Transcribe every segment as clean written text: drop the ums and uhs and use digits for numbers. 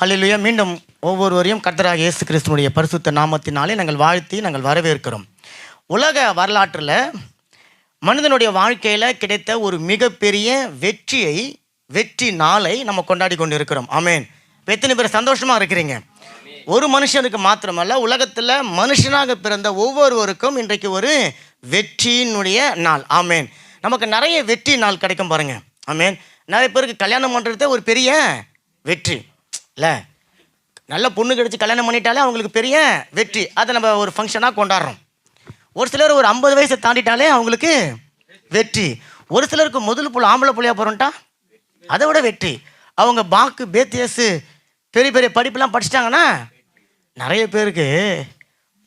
ஹல்லேலூயா. மீண்டும் ஒவ்வொருவரையும் கர்த்தராகிய இயேசு கிறிஸ்துவினுடைய பரிசுத்த நாமத்தினாலே நாங்கள் வாழ்த்தி நாங்கள் வரவேற்கிறோம். உலக வரலாற்றில் மனிதனுடைய வாழ்க்கையில் கிடைத்த ஒரு மிகப்பெரிய வெற்றி நாளை நம்ம கொண்டாடி கொண்டு இருக்கிறோம். ஆமேன். இப்போ எத்தனை பேர் சந்தோஷமாக இருக்கிறீங்க? ஒரு மனுஷனுக்கு மாத்திரமல்ல, உலகத்தில் மனுஷனாக பிறந்த ஒவ்வொருவருக்கும் இன்றைக்கு ஒரு வெற்றியினுடைய நாள். ஆமேன். நமக்கு நிறைய வெற்றி நாள் கிடைக்கும் பாருங்க. ஆமேன். நிறைய பேருக்கு கல்யாணம் பண்ணுறது ஒரு பெரிய வெற்றி இல்லை? நல்ல பொண்ணு கிடச்சி கல்யாணம் பண்ணிட்டாலே அவங்களுக்கு பெரிய வெற்றி. அதை நம்ம ஒரு ஃபங்க்ஷனாக கொண்டாடுறோம். ஒரு சிலர் ஒரு 50 வயசை தாண்டிட்டாலே அவங்களுக்கு வெற்றி. ஒரு சிலருக்கு முதல் புள்ள ஆம்பளை புள்ளையாக போகிறோன்ட்டா அதை விட வெற்றி. அவங்க பாக்கு பேத்தியஸு பெரிய பெரிய படிப்புலாம் படிச்சிட்டாங்கன்னா, நிறைய பேருக்கு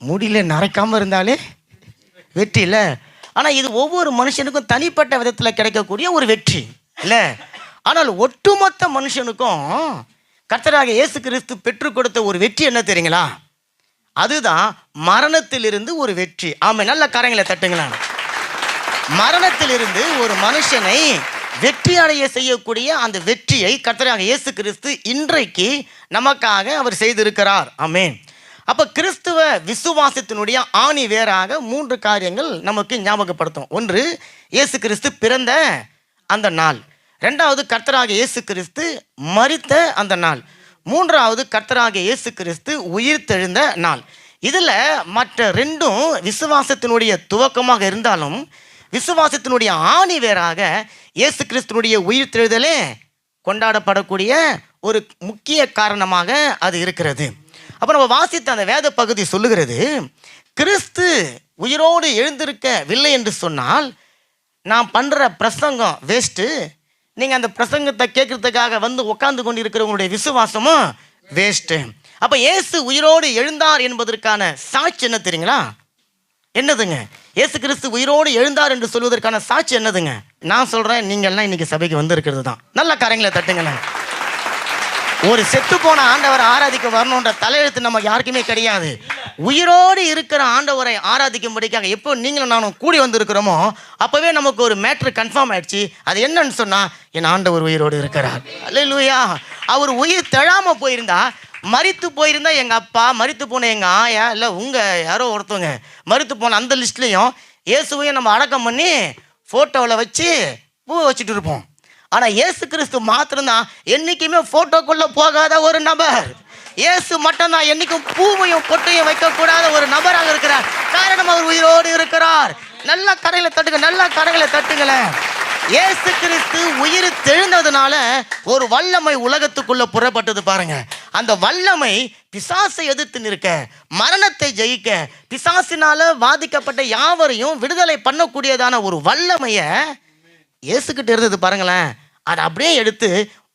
முடியல நரைக்காமல் இருந்தாலே வெற்றி இல்லை. ஆனால் இது ஒவ்வொரு மனுஷனுக்கும் தனிப்பட்ட விதத்தில் கிடைக்கக்கூடிய ஒரு வெற்றி இல்லை. ஆனால் ஒட்டுமொத்த மனுஷனுக்கும் கர்த்தராகிய இயேசு கிறிஸ்து பெற்றுக் கொடுத்த ஒரு வெற்றி என்ன தெரியுங்களா? அதுதான் மரணத்திலிருந்து ஒரு வெற்றி. ஆமாம், நல்ல கரங்களை தட்டுங்களா. மரணத்திலிருந்து ஒரு மனுஷனை வெற்றி அடைய செய்யக்கூடிய அந்த வெற்றியை கர்த்தராகிய இயேசு கிறிஸ்து இன்றைக்கு நமக்காக அவர் செய்திருக்கிறார். ஆமென். அப்போ கிறிஸ்துவ விசுவாசத்தினுடைய ஆணி வேறாக 3 காரியங்கள் நமக்கு ஞாபகப்படுத்தும். ஒன்று, இயேசு கிறிஸ்து பிறந்த அந்த நாள். 2வது, கர்த்தராகிய இயேசு கிறிஸ்து மரித்த அந்த நாள். 3வது, கர்த்தராகிய இயேசு கிறிஸ்து உயிர்த்தெழுந்த நாள். இதில் மற்ற 2ம் விசுவாசத்தினுடைய துவக்கமாக இருந்தாலும் விசுவாசத்தினுடைய ஆணி வேறாக இயேசு கிறிஸ்துனுடைய உயிர்த்தெழுதலே கொண்டாடப்படக்கூடிய ஒரு முக்கிய காரணமாக அது இருக்கிறது. அப்போ நம்ம வாசித்த அந்த வேத பகுதி சொல்லுகிறது, கிறிஸ்து உயிரோடு எழுந்திருக்கவில்லை என்று சொன்னால் நான் பண்ணுற பிரசங்கம் வேஸ்ட்டு. நீங்கள் அந்த பிரசங்கத்தை கேட்கறதுக்காக வந்து உட்கார்ந்து கொண்டு இருக்கிறவங்களுடைய விசுவாசமும் வேஸ்ட்டு. அப்போ இயேசு உயிரோடு எழுந்தார் என்பதற்கான சாட்சி என்ன தெரியுங்களா? என்னதுங்க? இயேசு கிறிஸ்து உயிரோடு எழுந்தார் என்று சொல்வதற்கான சாட்சி என்னதுங்க? நான் சொல்கிறேன், நீங்கள்லாம் இன்றைக்கி சபைக்கு வந்திருக்கிறது தான். நல்ல காரியங்களை தட்டுங்களேன். ஒரு செத்து போன ஆண்டவரை ஆராதிக்க வரணுன்ற தலையெழுத்து நம்ம யாருக்குமே கிடையாது. உயிரோடு இருக்கிற ஆண்டவரை ஆராதிக்கும்படிக்காக எப்போ நீங்களும் நானும் கூடி வந்திருக்கிறோமோ அப்போவே நமக்கு ஒரு மேட்ரு கன்ஃபார்ம் ஆயிடுச்சு. அது என்னன்னு சொன்னால், என் ஆண்டவர் உயிரோடு இருக்கிறார். அல்லேலூயா. அவர் உயிர் தெழாமல் போயிருந்தா, மரித்து போயிருந்தா எங்கள் அப்பா, மரித்து போன எங்கள் ஆயா, இல்லை உங்கள் யாரோ ஒருத்தவங்க மரித்து போன அந்த லிஸ்ட்லேயும் இயேசுவையும் நம்ம அடக்கம் பண்ணி ஃபோட்டோவில் வச்சு பூ வச்சுட்டு இருப்போம். ஆனால் இயேசு கிறிஸ்து மாத்திரம்தான் என்றைக்குமே ஃபோட்டோக்குள்ளே போகாத ஒரு நபர். இயேசு மட்டும்தான் என்றைக்கும் பூவையும் பொட்டையும் வைக்கக்கூடாத ஒரு நபராக இருக்கிறார். காரணம், அவர் உயிரோடு இருக்கிறார். நல்ல கரைகளை தட்டுங்க, நல்ல கரைகளை தட்டுங்களேன். இயேசு கிறிஸ்து உயிர் தெழுந்ததுனால ஒரு வல்லமை உலகத்துக்குள்ள புறப்பட்டது பாருங்க. அந்த வல்லமை பிசாசை எதிர்த்து நிற்க, மரணத்தை ஜெயிக்க, பிசாசினால பாதிக்கப்பட்ட யாவரையும் விடுதலை பண்ணக்கூடியதான ஒரு வல்லமையை இயேசுக்கிட்ட இருந்தது பாருங்களேன். அதை அப்படியே எடுத்து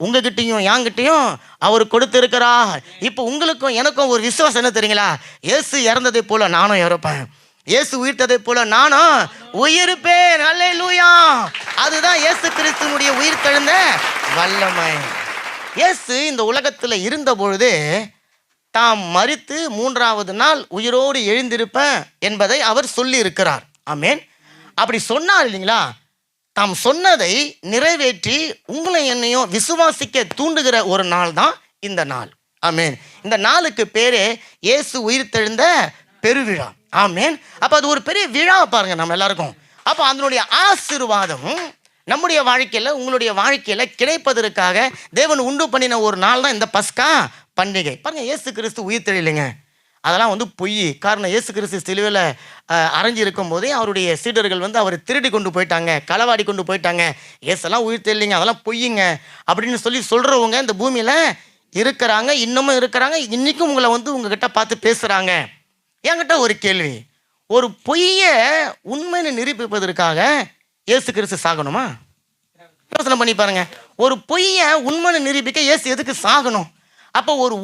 உங்ககிட்டையும் என்கிட்டையும் அவர் கொடுத்திருக்கிறார். இப்போ உங்களுக்கும் எனக்கும் ஒரு விசுவாசம் என்ன தெரியுங்களா? இயேசு இறந்ததை போல நானும் இறப்பேன், இயேசு உயிர்த்ததை போல நானும் உயிர்ப்பேன். அல்லேலூயா. அதுதான் இயேசு கிறிஸ்துனுடைய உயிர் தெழுந்த வல்லமை. இயேசு இந்த உலகத்தில் இருந்த பொழுது தாம் மரித்து 3வது நாள் உயிரோடு எழுந்திருப்பேன் என்பதை அவர் சொல்லி இருக்கிறார். ஆமேன். அப்படி சொன்னார் இல்லைங்களா? தாம் சொன்னதை நிறைவேற்றி உங்களை என்னையும் விசுவாசிக்க தூண்டுகிற ஒரு நாள் தான் இந்த நாள். ஆமேன். இந்த நாளுக்கு பேரே இயேசு உயிர்த்தெழுந்த பெருவிழா. ஆமேன். அப்போ அது ஒரு பெரிய விழா பாருங்க நம்ம எல்லாருக்கும். அப்போ அதனுடைய ஆசீர்வாதம் நம்முடைய வாழ்க்கையில், உங்களுடைய வாழ்க்கையில் கிடைப்பதற்காக தேவன் உண்டு பண்ணின ஒரு நாள் தான் இந்த பஸ்கா பண்டிகை. பாருங்க, இயேசு கிறிஸ்து உயிர்த்தெழலைங்க, அதெல்லாம் பொய். காரணம், இயேசு கிறிஸ்து சிலுவையில் அரைஞ்சி இருக்கும் போதே அவருடைய சீடர்கள் அவரை திருடி கொண்டு போயிட்டாங்க, களவாடி கொண்டு போயிட்டாங்க. இயேசெல்லாம் உயிர்த்தெழலைங்க, அதெல்லாம் பொய்யுங்க அப்படின்னு சொல்கிறவங்க இந்த பூமியில் இருக்கிறாங்க, இன்னமும் இருக்கிறாங்க. இன்றைக்கும் உங்களை உங்ககிட்ட பார்த்து பேசுகிறாங்க. என்கிட்ட ஒரு கேள்வி, ஒரு பொய்யை உண்மைன்னு நிரூபிப்பதற்காக இயேசு கிறிஸ்து சாகணுமா? யோசனை பண்ணி பாருங்க. ஒரு பொய்யை உண்மைன்னு நிரூபிக்க இயேசு எதுக்கு சாகணும்? அப்போ ஒரு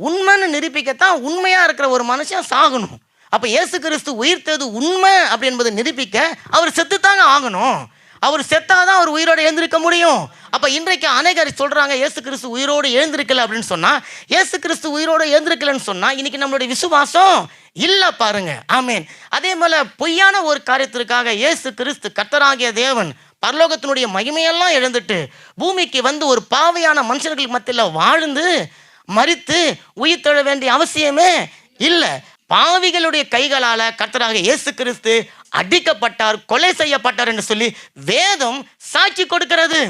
உண்மைன்னு நிரூபிக்கத்தான் உண்மையாக இருக்கிற ஒரு மனுஷன் சாகணும். அப்போ இயேசு கிறிஸ்து உயிர்த்தது உண்மை அப்படி என்பதை நிரூபிக்க அவர் செத்துத்தாங்க ஆகணும். அவர் செத்தாதான் அவர் உயிரோடு எழுந்திருக்க முடியும். அப்போ இன்றைக்கு அநேகர் சொல்கிறாங்க இயேசு கிறிஸ்து உயிரோடு எழுந்திருக்கல அப்படின்னு சொன்னால், இயேசு கிறிஸ்து உயிரோடு எழுந்திருக்கலன்னு சொன்னால் இன்னைக்கு நம்மளுடைய விசுவாசம் இல்லை பாருங்க. ஆமேன். அதே போல் பொய்யான ஒரு காரியத்திற்காக இயேசு கிறிஸ்து கர்த்தராகிய தேவன் பரலோகத்தினுடைய மகிமையெல்லாம் இழந்துட்டு பூமிக்கு வந்து ஒரு பாவியான மனுஷர்களுக்கு மத்தியில் வாழ்ந்து மரித்து உயிர் தழ வேண்டிய அவசியமே இல்லை. பாவிகளுடைய கைகளால் கர்த்தராக இயேசு கிறிஸ்து அடிக்கப்பட்டார், கொலை செய்யப்பட்டார் என்று சொல்லி வேதம் சாட்சி கொடுக்கிறது.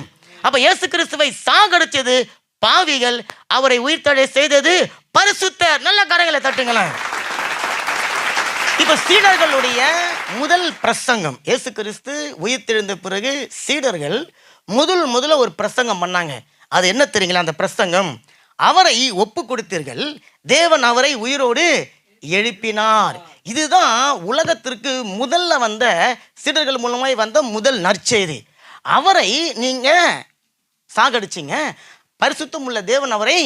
அப்ப இயேசு கிறிஸ்துவை சாகடிச்சது பாவிகள், அவரை உயிர்த்தழை செய்தது பரிசுத்தர். நல்ல கரங்களை தட்டுங்களேன். இப்ப சீடர்களுடைய முதல் பிரசங்கம், இயேசு கிறிஸ்து உயிர்த்தெழுந்த பிறகு சீடர்கள் முதல்ல ஒரு பிரசங்கம் பண்ணாங்க. அது என்ன தெரியுங்களா? அந்த பிரசங்கம், அவரை ஒப்பு கொடுத்தீர்கள், தேவன் அவரை உயிரோடு எழுப்பினார். இதுதான் உலகத்திற்கு முதல்ல வந்த சீடர்கள் மூலமாய் வந்த முதல் நற்செய்தி. அவரை நீங்க சாகடிச்சிங்க, பரிசுத்தம் உள்ள தேவன் அவரை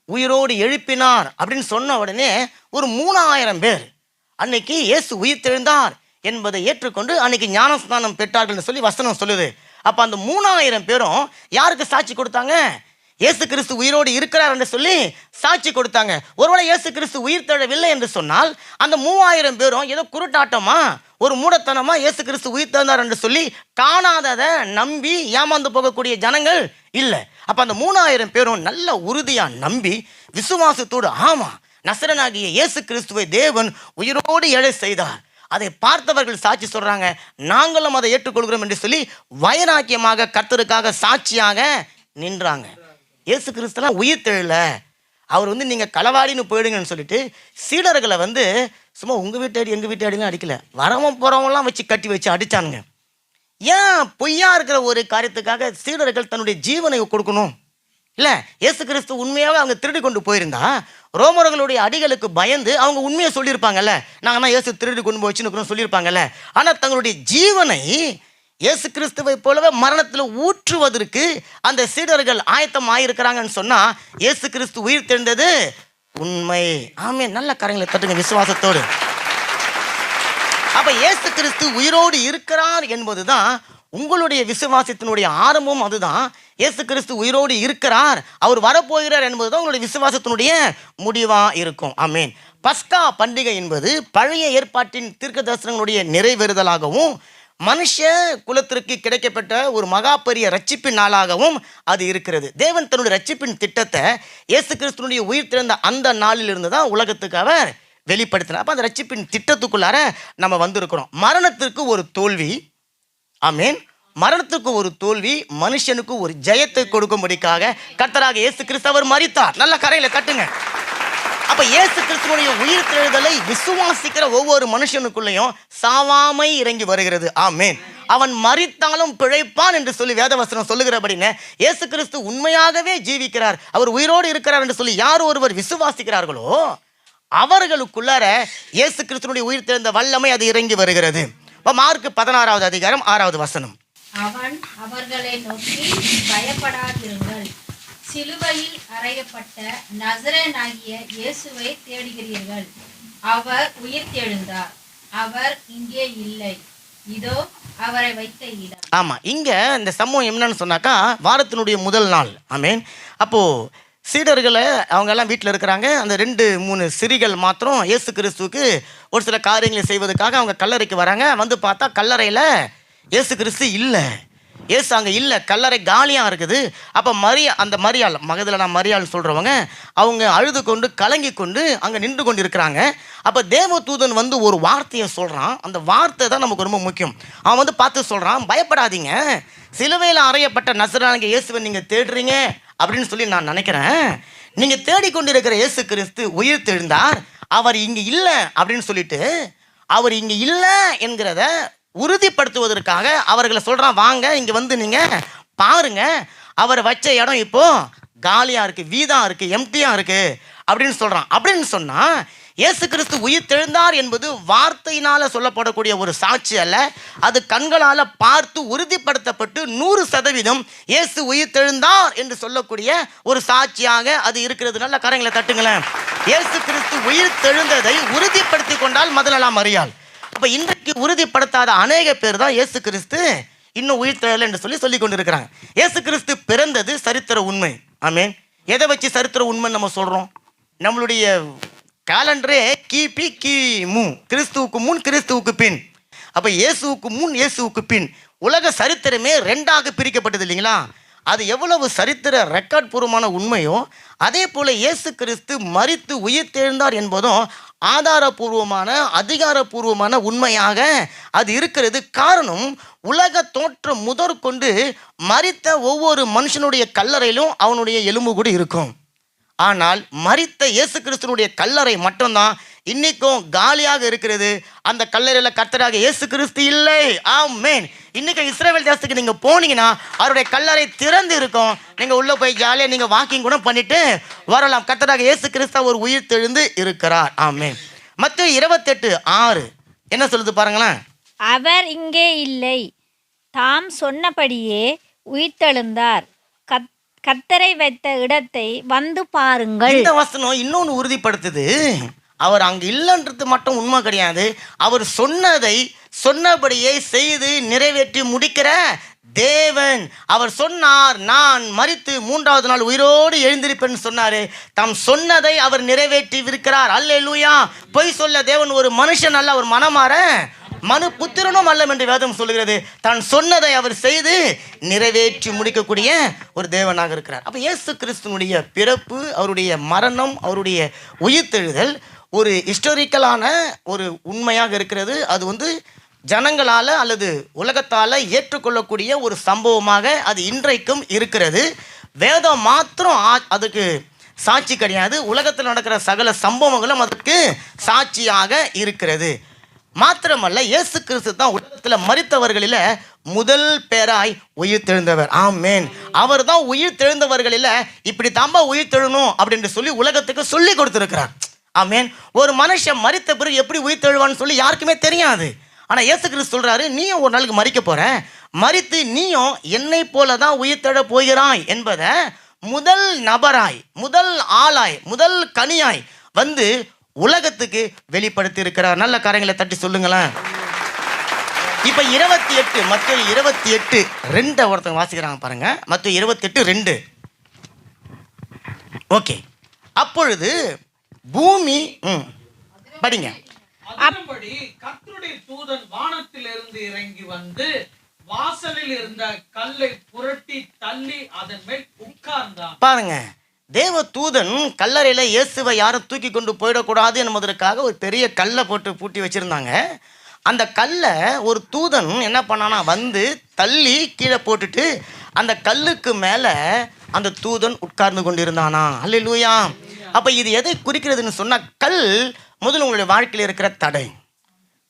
உயிரோடு எழுப்பினார் அப்படின்னு சொன்ன உடனே ஒரு 3000 பேர் அன்னைக்கு இயேசு உயிர்த்தெழுந்தார் என்பதை ஏற்றுக்கொண்டு அன்னைக்கு ஞானஸ்நானம் பெற்றார்கள் சொல்லி வசனம் சொல்லுது. அப்ப அந்த 3000 பேரும் யாருக்கு சாட்சி கொடுத்தாங்க? இயேசு கிறிஸ்து உயிரோடு இருக்கிறார் என்று சொல்லி சாட்சி கொடுத்தாங்க. ஒருவேளை இயேசு கிறிஸ்து உயிர் தழவில்லை என்று சொன்னால் அந்த 3000 பேரும் ஏதோ குருட்டாட்டமா, ஒரு மூடத்தனமா இயேசு கிறிஸ்து உயிர் தந்தார் என்று சொல்லி காணாததை நம்பி ஏமாந்து போகக்கூடிய ஜனங்கள் இல்லை. அப்ப அந்த 3000 பேரும் நல்ல உறுதியா நம்பி விசுவாசத்தோடு, ஆமா நசரனாகிய இயேசு கிறிஸ்துவை தேவன் உயிரோடு எழ செய்தார், அதை பார்த்தவர்கள் சாட்சி சொல்றாங்க, நாங்களும் அதை ஏற்றுக்கொள்கிறோம் என்று சொல்லி வைராக்கியமாக கர்த்தருக்காக சாட்சியாக நின்றாங்க. இயேசு கிறிஸ்துலாம் உயிர் தெழல, அவர் வந்து நீங்கள் களவாடின்னு போயிடுங்கன்னு சொல்லிட்டு சீடர்களை வந்து சும்மா உங்கள் வீட்டாடி எங்கள் வீட்டாடிலாம் அடிக்கல, வரவன் போகிறவங்களாம் வச்சு கட்டி வச்சு அடித்தானுங்க. ஏன் பொய்யா இருக்கிற ஒரு காரியத்துக்காக சீடர்கள் தன்னுடைய ஜீவனை கொடுக்கணும்? இல்லை, இயேசு கிறிஸ்து உண்மையாகவே அவங்க திருடி கொண்டு போயிருந்தா ரோமர்களுடைய அடிகளுக்கு பயந்து அவங்க உண்மையை சொல்லியிருப்பாங்கல்ல, நாங்கள் இயேசு திருடி கொண்டு போய் வச்சுன்னு சொல்லியிருப்பாங்கல்ல. ஆனால் தங்களுடைய ஜீவனை இயேசு கிறிஸ்துவை போலவே மரணத்தில் ஊற்றுவதற்கு அந்த சீடர்கள் ஆயத்தம் ஆயிருக்கிறாங்கன்னு சொன்னா இயேசு கிறிஸ்து உயிர் தெழுந்தது உண்மை. ஆமே, நல்ல கரங்களை தட்டுங்க விசுவாசத்தோடு. அப்ப இயேசு கிறிஸ்து உயிரோடு இருக்கிறார் என்பதுதான் உங்களுடைய விசுவாசத்தினுடைய ஆரம்பம். அதுதான் இயேசு கிறிஸ்து உயிரோடு இருக்கிறார், அவர் வரப்போகிறார் என்பதுதான் உங்களுடைய விசுவாசத்தினுடைய முடிவா இருக்கும். ஆமேன். பஸ்கா பண்டிகை என்பது பழைய ஏற்பாட்டின் தீர்க்க தரிசனங்களுடைய நிறைவேறுதலாகவும் மனுஷ குலத்திற்கு கிடைக்கப்பட்ட ஒரு மகா பெரிய ரட்சிப்பின் நாளாகவும் அது இருக்கிறது. தேவன் தன்னுடைய ரட்சிப்பின் திட்டத்தை இயேசு கிறிஸ்துனுடைய உயிர் திறந்த அந்த நாளிலிருந்து தான் உலகத்துக்கு அவர் வெளிப்படுத்தினார். அப்போ அந்த ரட்சிப்பின் திட்டத்துக்குள்ளார நம்ம வந்திருக்கிறோம். மரணத்திற்கு ஒரு தோல்வி, ஆமேன், மரணத்துக்கு ஒரு தோல்வி மனுஷனுக்கு ஒரு ஜெயத்தை கொடுக்கும்படிக்காக கர்த்தராக இயேசு கிறிஸ்து அவர் மரித்தார். நல்ல கரையில கட்டுங்க. அப்ப இயேசு கிறிஸ்துவினுடைய உயிர் தெழுதலை விசுவாசிக்கிற ஒவ்வொரு மனுஷனுக்குள்ளேயும் சாவாமை இறங்கி வருகிறது. ஆமேன். அவன் மரித்தாலும் பிழைப்பான் என்று சொல்லி வேதவசனம் சொல்லுகிறபடின்னு இயேசு கிறிஸ்து உண்மையாகவே ஜீவிக்கிறார், அவர் உயிரோடு இருக்கிறார் என்று சொல்லி யார் ஒருவர் விசுவாசிக்கிறார்களோ அவர்களுக்குள்ளார இயேசு கிறிஸ்துவினுடைய உயிர் தெழுந்த வல்லமை அது இறங்கி வருகிறது. மார்க் 16வது அதிகாரம் 6வது வசனம். அவன் அவர்களை நோக்கி, பயப்படாதிருங்கள், சிலுவையில் அறையப்பட்ட நசரேயனாகிய இயேசுவை தேடுகிறீர்கள், அவர் உயிர்த்தெழுந்தார், அவர் இங்கே இல்லை, இதோ அவரை வைத்த இடம். ஆமா, இங்க இந்த சம்பவம் என்னன்னு சொன்னாக்கா வாரத்தினுடைய முதல் நாள். ஆமேன். அப்போ சீடர்களை அவங்க எல்லாம் வீட்டில் இருக்கிறாங்க. அந்த 2-3 சிறிகள் மாத்திரம் இயேசு கிறிஸ்துவுக்கு ஒரு சில காரியங்களை செய்வதற்காக அவங்க கல்லறைக்கு வராங்க. வந்து பார்த்தா கல்லறையில் இயேசு கிறிஸ்து இல்லை, இயேசு அங்கே இல்லை, கல்லறை காலியாக இருக்குது. அப்போ அந்த மரியாள் மகதலேனா மரியாள் சொல்கிறவங்க அவங்க அழுது கொண்டு கலங்கி கொண்டு அங்கே நின்று கொண்டு இருக்கிறாங்க. அப்போ தேவதூதன் வந்து ஒரு வார்த்தையை சொல்கிறான். அந்த வார்த்தை தான் நமக்கு ரொம்ப முக்கியம். அவன் வந்து பார்த்து சொல்கிறான், பயப்படாதீங்க, சிலுவையில் அறையப்பட்ட நசரேயனாகிய இயேசுவை நீங்கள் தேடுறீங்க அப்படின்னு சொல்லி நான் நினைக்கிறேன். நீங்கள் தேடிக்கொண்டிருக்கிற இயேசு கிறிஸ்து உயிர் தெழுந்தார், அவர் இங்கே இல்லை அப்படின்னு சொல்லிட்டு அவர் இங்கே இல்லை என்கிறத உறுதிப்படுத்துவதற்காக அவர்களை சொல்கிறான், வாங்க இங்கே வந்து நீங்கள் பாருங்க, அவர் வச்ச இடம் இப்போ காலியாக இருக்குது, வீதாக இருக்குது, எம்டியாக இருக்குது அப்படின்னு சொல்கிறான். அப்படின்னு சொன்னால் இயேசு கிறிஸ்து உயிர் தெழுந்தார் என்பது வார்த்தையினால் சொல்லப்படக்கூடிய ஒரு சாட்சி அல்ல, அது கண்களால் பார்த்து உறுதிப்படுத்தப்பட்டு 100% இயேசு உயிர் தெழுந்தார் என்று சொல்லக்கூடிய ஒரு சாட்சியாக அது இருக்கிறது. நல்ல கரங்களை தட்டுங்களேன். இயேசு கிறிஸ்து உயிர் தெழுந்ததை உறுதிப்படுத்தி கொண்டால் முதலாம் மரியாள். அப்போ இன்றைக்கு உறுதிப்படுத்தாத அநேக பேர் தான் இயேசு கிறிஸ்து இன்னும் உயிர் தெழலை என்று சொல்லி கொண்டு இருக்கிறாங்க. இயேசு கிறிஸ்து பிறந்தது சரித்திர உண்மை. ஆமேன். எதை வச்சு சரித்திர உண்மை நம்ம சொல்கிறோம்? நம்மளுடைய கேலண்டரே கிபி கிமு, கிறிஸ்துவுக்கு முன் கிறிஸ்துவுக்கு பின். அப்போ இயேசுவுக்கு முன் இயேசுவுக்கு பின் உலக சரித்திரமே ரெண்டாக பிரிக்கப்பட்டது இல்லைங்களா? அது எவ்வளவு சரித்திர ரெக்கார்ட் பூர்வமான உண்மையோ அதே போல் இயேசு கிறிஸ்து மரித்து உயிர்த்தெழுந்தார் என்பதும் ஆதாரபூர்வமான அதிகாரப்பூர்வமான உண்மையாக அது இருக்கிறது. காரணம், உலக தோற்றம் முதற்கொண்டு மரித்த ஒவ்வொரு மனுஷனுடைய கல்லறையிலும் அவனுடைய எலும்பு கூட இருக்கும். ஆனால் மரித்த இயேசு கிறிஸ்துனுடைய கல்லறை மட்டும்தான் இன்னைக்கும் காலியாக இருக்கிறது. அந்த கல்லறையில் கர்த்தராக இயேசு கிறிஸ்து இல்லை. ஆமென். இன்னைக்கு இஸ்ரவேல் தேசத்துக்கு நீங்க போனீங்கன்னா அவருடைய கல்லறை திறந்து இருக்கும். நீங்க உள்ள போய் ஜாலியாக நீங்க வாக்கிங் கூட பண்ணிட்டு வரலாம். கர்த்தராக இயேசு கிறிஸ்து ஒரு உயிர் தெழுந்து இருக்கிறார். ஆமென். மத்தேயு 28:6 என்ன சொல்லுது பாருங்களேன். அவர் இங்கே இல்லை, தாம் சொன்னபடியே உயிர்த்தெழுந்தார், கர்த்தரை வைத்த இடத்தை வந்து பாருங்கள். இந்த வசனம் இன்னொன்று உறுதிப்படுத்துது. அவர் அங்கே இல்லைன்றது மட்டும் உண்மை கிடையாது. அவர் சொன்னதை சொன்னபடியே செய்து நிறைவேற்றி முடிக்கிற தேவன். அவர் சொன்னார், நான் மரித்து 3வது நாள் உயிரோடு எழுந்திருப்பேன்னு சொன்னார். தாம் சொன்னதை அவர் நிறைவேற்றி இருக்கிறார். அல்லேலூயா. பொய் சொல்ல தேவன் ஒரு மனுஷன் அல்ல, ஒரு மனமாற மனு புத்திரனும் அல்ல என்று வேதம் சொல்லுகிறது. தான் சொன்னதை அவர் செய்து நிறைவேற்றி முடிக்கக்கூடிய ஒரு தேவனாக இருக்கிறார். அப்போ இயேசு கிறிஸ்துனுடைய பிறப்பு, அவருடைய மரணம், அவருடைய உயிர்த்தெழுதல் ஒரு ஹிஸ்டாரிக்கலான ஒரு உண்மையாக இருக்கிறது. அது ஜனங்களால் அல்லது உலகத்தால் ஏற்றுக்கொள்ளக்கூடிய ஒரு சம்பவமாக அது இன்றைக்கும் இருக்கிறது. வேதம் மாத்திரம் அதுக்கு சாட்சி கிடையாது. உலகத்தில் நடக்கிற சகல சம்பவங்களும் அதுக்கு சாட்சியாக இருக்கிறது. மாத்திரமல்ல, இயேசு கிறிஸ்து தான் உலகத்தில் மரித்தவர்களில் முதல் பேராய் உயிர் தெழுந்தவர். ஆமென். அவர் தான் உயிர் தெழுந்தவர்களில் இப்படி தாம்பா உயிர் தெழணும் அப்படின்னு சொல்லி உலகத்துக்கு சொல்லி கொடுத்துருக்கிறார். ஆமென். ஒரு மனுஷன் மரித்த பிறகு எப்படி உயிர் தெழுவான்னு சொல்லி யாருக்குமே தெரியாது. ஆனால் இயேசு கிறிஸ்து சொல்கிறாரு, நீயும் ஒரு நாளுக்கு மரிக்க போகிற, மரித்து நீயும் என்னை போல தான் உயிர் தெழ போகிறாய் என்பதை முதல் நபராய், முதல் ஆளாய், முதல் கனியாய் வந்து உலகத்துக்கு வெளிப்படுத்தி இருக்கிறார். நல்ல காரியங்களை தட்டி சொல்லுங்களேன். இப்ப 28 மத்தேயு 28:2 ஒருத்தங்க வாசிக்கிறாங்க பாருங்க. மத்தேயு 28:2. ஓகே. அப்பொழுது பூமி படிங்க. அதன்படி கர்த்தருடைய தூதன் வானத்திலிருந்து இறங்கி வந்து வாசலில் இருந்த கல்லை புரட்டி தள்ளி அதன் மேல் உட்கார்ந்தான். பாருங்க, தேவ தூதன் கல்லறையில் இயேசுவை யாரும் தூக்கி கொண்டு போயிடக்கூடாது என்பதற்காக ஒரு பெரிய கல்லை போட்டு பூட்டி வச்சுருந்தாங்க. அந்த கல்லை ஒரு தூதன் என்ன பண்ணானா, வந்து தள்ளி கீழே போட்டுட்டு அந்த கல்லுக்கு மேலே அந்த தூதன் உட்கார்ந்து கொண்டிருந்தானா. அல்லேலூயா. அப்போ இது எதை குறிக்கிறதுன்னு சொன்னால், கல் முதல்ல உங்களுடைய வாழ்க்கையில் இருக்கிற தடை.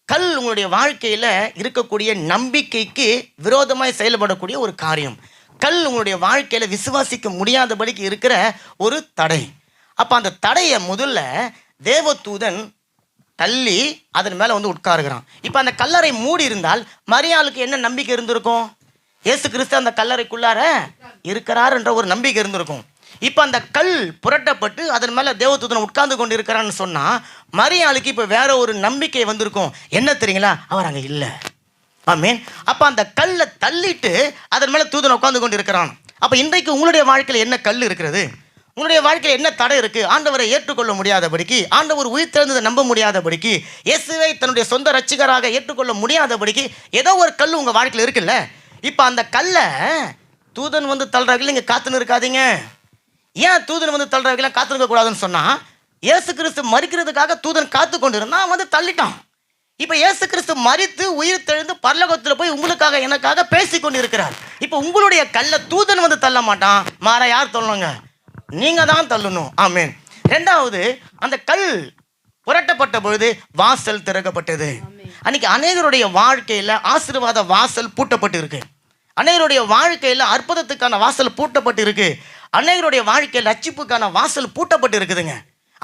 கல் உங்களுடைய வாழ்க்கையில் இருக்கக்கூடிய நம்பிக்கைக்கு விரோதமாய் செயல்படக்கூடிய ஒரு காரியம். கல் உங்களுடைய வாழ்க்கையில் விசுவாசிக்க முடியாதபடிக்கு இருக்கிற ஒரு தடை. அப்போ அந்த தடையை முதல்ல தேவதூதன் தள்ளி அதன் மேலே வந்து உட்காருகிறான். இப்போ அந்த கல்லறை மூடி இருந்தால் மரியாளுக்கு என்ன நம்பிக்கை இருந்திருக்கும்? இயேசு கிறிஸ்து அந்த கல்லறைக்குள்ளார இருக்கிறார் என்ற ஒரு நம்பிக்கை இருந்திருக்கும். இப்போ அந்த கல் புரட்டப்பட்டு அதன் மேலே தேவதூதன் உட்கார்ந்து கொண்டு இருக்கிறான்னு சொன்னால் மரியாளுக்கு இப்போ வேற ஒரு நம்பிக்கை வந்திருக்கும். என்ன தெரியுங்களா? அவர் அங்கே இல்லை. ஆமீன். அப்போ அந்த கல்லை தள்ளிட்டு அதன் மேலே தூதன் உட்கார்ந்து கொண்டு இருக்கிறான். அப்போ இன்றைக்கு உங்களுடைய வாழ்க்கையில் என்ன கல் இருக்கிறது? உங்களுடைய வாழ்க்கையில் என்ன தடை இருக்குது? ஆண்டவரை ஏற்றுக்கொள்ள முடியாதபடிக்கு, ஆண்டவர் உயிர் தெழுந்ததை நம்ப முடியாதபடிக்கு, இயேசுவை தன்னுடைய சொந்த ரட்சிகராக ஏற்றுக்கொள்ள முடியாதபடிக்கு ஏதோ ஒரு கல் உங்கள் வாழ்க்கையில் இருக்குல்ல. இப்போ அந்த கல்லை தூதன் வந்து தள்ளுறாங்க. நீங்கள் காத்துன்னு இருக்காதீங்க. ஏன் தூதன் வந்து தள்ளுறாங்க காத்துருக்க கூடாதுன்னு சொன்னால், இயேசு கிறிஸ்து மரிக்கிறதுக்காக தூதன் காத்து கொண்டு இருந்தான், வந்து தள்ளிட்டான். இப்போ இயேசு கிறிஸ்து மரித்து உயிர் தெழுந்து பரலோகத்தில் போய் உங்களுக்காக எனக்காக பேசி கொண்டு இருக்கிறார். இப்போ உங்களுடைய கல்லை தூதன் வந்து தள்ள மாட்டான், மாற யார் தள்ளணுங்க? நீங்கள் தான் தள்ளணும். ஆமீன். ரெண்டாவது, அந்த கல் புரட்டப்பட்ட பொழுது வாசல் திறக்கப்பட்டது. அன்னைக்கு அநேகருடைய வாழ்க்கையில் ஆசீர்வாத வாசல் பூட்டப்பட்டு இருக்கு. அநேகருடைய வாழ்க்கையில் அற்புதத்துக்கான வாசல் பூட்டப்பட்டு இருக்கு. அநேகருடைய வாழ்க்கையில் ரட்சிப்புக்கான வாசல் பூட்டப்பட்டு இருக்குதுங்க.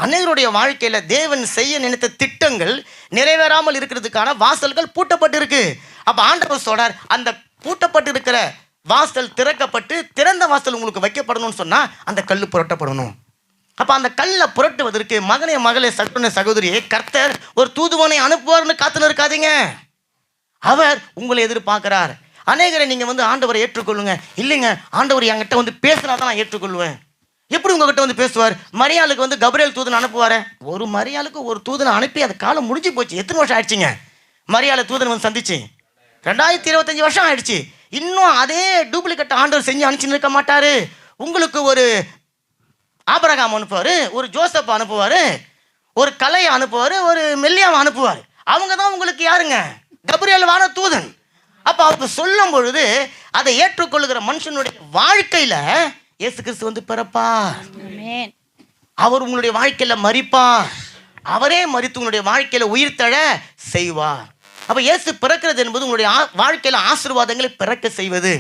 அநேகருடைய வாழ்க்கையில் தேவன் செய்ய நினைத்த திட்டங்கள் நிறைவேறாமல் இருக்கிறதுக்கான வாசல்கள் பூட்டப்பட்டு இருக்கு. அப்போ ஆண்டவர் சொல்றார், அந்த பூட்டப்பட்டு இருக்கிற வாசல் திறக்கப்பட்டு திறந்த வாசல் உங்களுக்கு வைக்கப்படணும்னு சொன்னால் அந்த கல் புரட்டப்படணும். அப்போ அந்த கல்லை புரட்டுவதற்கு மகனே மகளே சகோதரனே சகோதரியே, கர்த்தர் ஒரு தூதுவனை அனுப்புவார்னு காத்துன்னு இருக்காதீங்க. அவர் உங்களை எதிர்பார்க்கிறார். அநேகரை நீங்கள் ஆண்டவரை ஏற்றுக்கொள்ளுங்க. இல்லைங்க, ஆண்டவர் என்கிட்ட பேசினா தான் நான் ஏற்றுக்கொள்வேன். எப்படி உங்ககிட்ட பேசுவார்? மரியாளுக்கு கபிரியேல் தூதனை அனுப்புவார். ஒரு மரியாளுக்கு ஒரு தூதனை அனுப்பி அது காலம் முடிஞ்சு போச்சு. எத்தனை வருஷம் ஆயிடுச்சுங்க? மரியாதை தூதன் வந்து சந்திச்சு 2025 வருஷம் ஆயிடுச்சு. இன்னும் அதே டூப்ளிகேட் ஆண்டவர் செஞ்சு அனுப்பிச்சுன்னு இருக்க மாட்டாரு. உங்களுக்கு ஒரு ஆபிரகாம் அனுப்புவார், ஒரு ஜோசப் அனுப்புவார், ஒரு கலையை அனுப்புவார், ஒரு மெல்லியாவை அனுப்புவார். அவங்க தான் உங்களுக்கு யாருங்க? கபிரியேல் வான தூதன். அப்போ அவங்க சொல்லும் பொழுது அதை ஏற்றுக்கொள்ளுகிற மனுஷனுடைய வாழ்க்கையில் இயேசு கிறிஸ்து வந்து பிறப்பார். ஆமென். அவர் உங்களுடைய வாழ்க்கையில் மரிப்பார். அவரே மரித்து உங்களுடைய வாழ்க்கையில் உயிர் தழ செய்வார். அப்போ இயேசு பிறக்கிறது என்பது உங்களுடைய வாழ்க்கையில் ஆசீர்வாதங்களை பிறக்க செய்வது,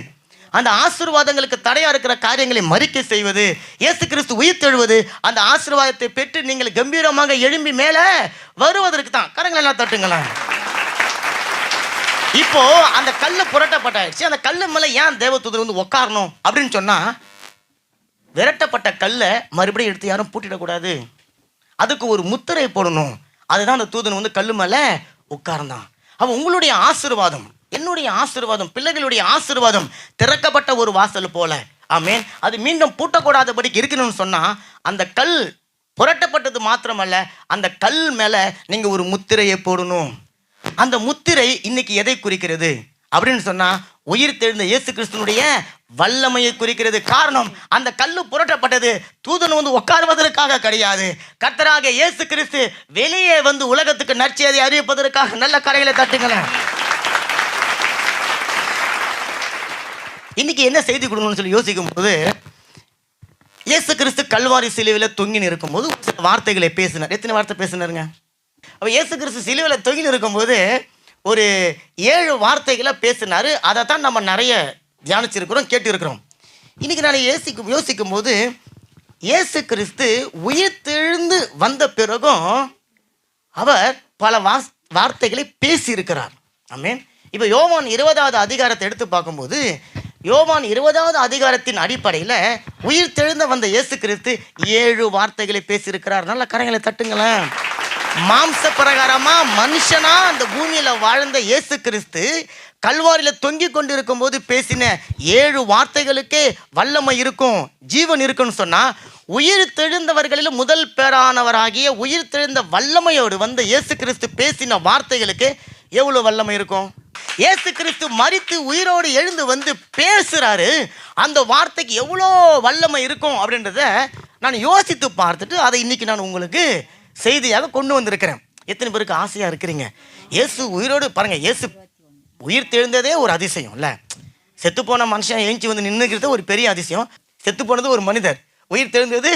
அந்த ஆசீர்வாதங்களுக்கு தடையா இருக்கிற காரியங்களை மறிக்க செய்வது. இயேசு கிறிஸ்து உயிர் தெழுவது அந்த ஆசீர்வாதத்தை பெற்று நீங்கள் கம்பீரமாக எழும்பி மேலே வருவதற்கு தான். கரங்களை எல்லாம் தட்டுங்களேன். இப்போ அந்த கல்லு புரட்டப்பட்டாயிடுச்சு. அந்த கல்லு மேலே ஏன் தேவதூதர் வந்து உட்காரணும் அப்படின்னு சொன்னா, விரட்டப்பட்ட கல்லை மறுபடியும் எடுத்து யாரும் பூட்டிடக்கூடாது, அதுக்கு ஒரு முத்திரை போடணும். அதுதான் அந்த தூதன் வந்து கல்லு மேலே உட்கார்ந்தான். அப்போ உங்களுடைய ஆசீர்வாதம், என்னுடைய ஆசீர்வாதம், பிள்ளைகளுடைய ஆசீர்வாதம் திறக்கப்பட்ட ஒரு வாசல் போல. ஆமென். அது மீண்டும் பூட்டக்கூடாதபடிக்கு இருக்கணும்னு சொன்னா அந்த கல் புரட்டப்பட்டது மாத்திரமல்ல, அந்த கல் மேலே நீங்க ஒரு முத்திரையை போடணும். அந்த முத்திரை இன்னைக்கு எதை குறிக்கிறது அப்படின்னு சொன்னா, உயிர் தெழுந்த இயேசு கிறிஸ்துனுடைய வல்லமையை குறிக்கிறது. காரணம், அந்த கல்லு புரட்டப்பட்டது தூதன் வந்து உட்காருவதற்காக கிடையாது. கர்த்தராக இயேசு கிறிஸ்து வெளியே வந்து உலகத்துக்கு நற்செய்தியை அறிவிப்பதற்காக. நல்ல கரைகளை தட்டுங்களேன். இன்னைக்கு என்ன செய்தி கொடுக்கணும்னு சொல்லி யோசிக்கும் போது, இயேசு கிறிஸ்து கல்வாரி சிலுவையில் தொங்கி இருக்கும்போது சில வார்த்தைகளை பேசினார். எத்தனை வார்த்தை பேசினாருங்க? அப்போ இயேசு கிறிஸ்து சிலுவையில் தொங்கி இருக்கும்போது ஒரு 7 வார்த்தைகளை பேசினார். அதை தான் நம்ம நிறைய தியானிச்சிருக்கிறோம், கேட்டு இருக்கிறோம். இன்னைக்கு நான் யோசிக்கும் போது, இயேசு கிறிஸ்து உயிர்த்தெழுந்து வந்த பிறகும் அவர் பல வார்த்தைகளை பேசியிருக்கிறார். ஆமென். இப்போ யோவான் 20வது அதிகாரத்தை எடுத்து பார்க்கும்போது, யோவான் 20வது அதிகாரத்தின் அடிப்படையில் உயிர்த்தெழுந்த வந்த இயேசு கிறிஸ்து 7 வார்த்தைகளை பேசியிருக்கிறார். நல்ல கரங்களை தட்டுங்களேன். மாம்ச பிரகாரமா மனுஷனா அந்த பூமியில வாழ்ந்த இயேசு கிறிஸ்து கல்வாரியில தொங்கி கொண்டு இருக்கும் போது பேசின 7 வார்த்தைகளுக்கே வல்லமை இருக்கும், ஜீவன் இருக்குன்னு சொன்னா, உயிர் தெழுந்தவர்களில் முதல் பேரானவராகிய உயிர் தெழுந்த வல்லமையோடு வந்த இயேசு கிறிஸ்து பேசின வார்த்தைகளுக்கு எவ்வளவு வல்லமை இருக்கும்? இயேசு கிறிஸ்து மரித்து உயிரோடு எழுந்து வந்து பேசுறாரு, அந்த வார்த்தைக்கு எவ்வளோ வல்லமை இருக்கும் அப்படின்றத நான் யோசித்து பார்த்துட்டு அதை இன்னைக்கு நான் உங்களுக்கு செய்தியாக கொண்டு வந்திருக்கிறேன். எத்தனை பேருக்கு ஆசையா இருக்கிறீங்க? இயேசு உயிரோடு பாருங்க, இயேசு உயிர் தெழுந்ததே ஒரு அதிசயம் இல்லை? செத்து போன மனுஷன் எழுச்சி வந்து நின்றுக்கிறது ஒரு பெரிய அதிசயம். செத்து போனது ஒரு மனிதர், உயிர் தெழுந்தது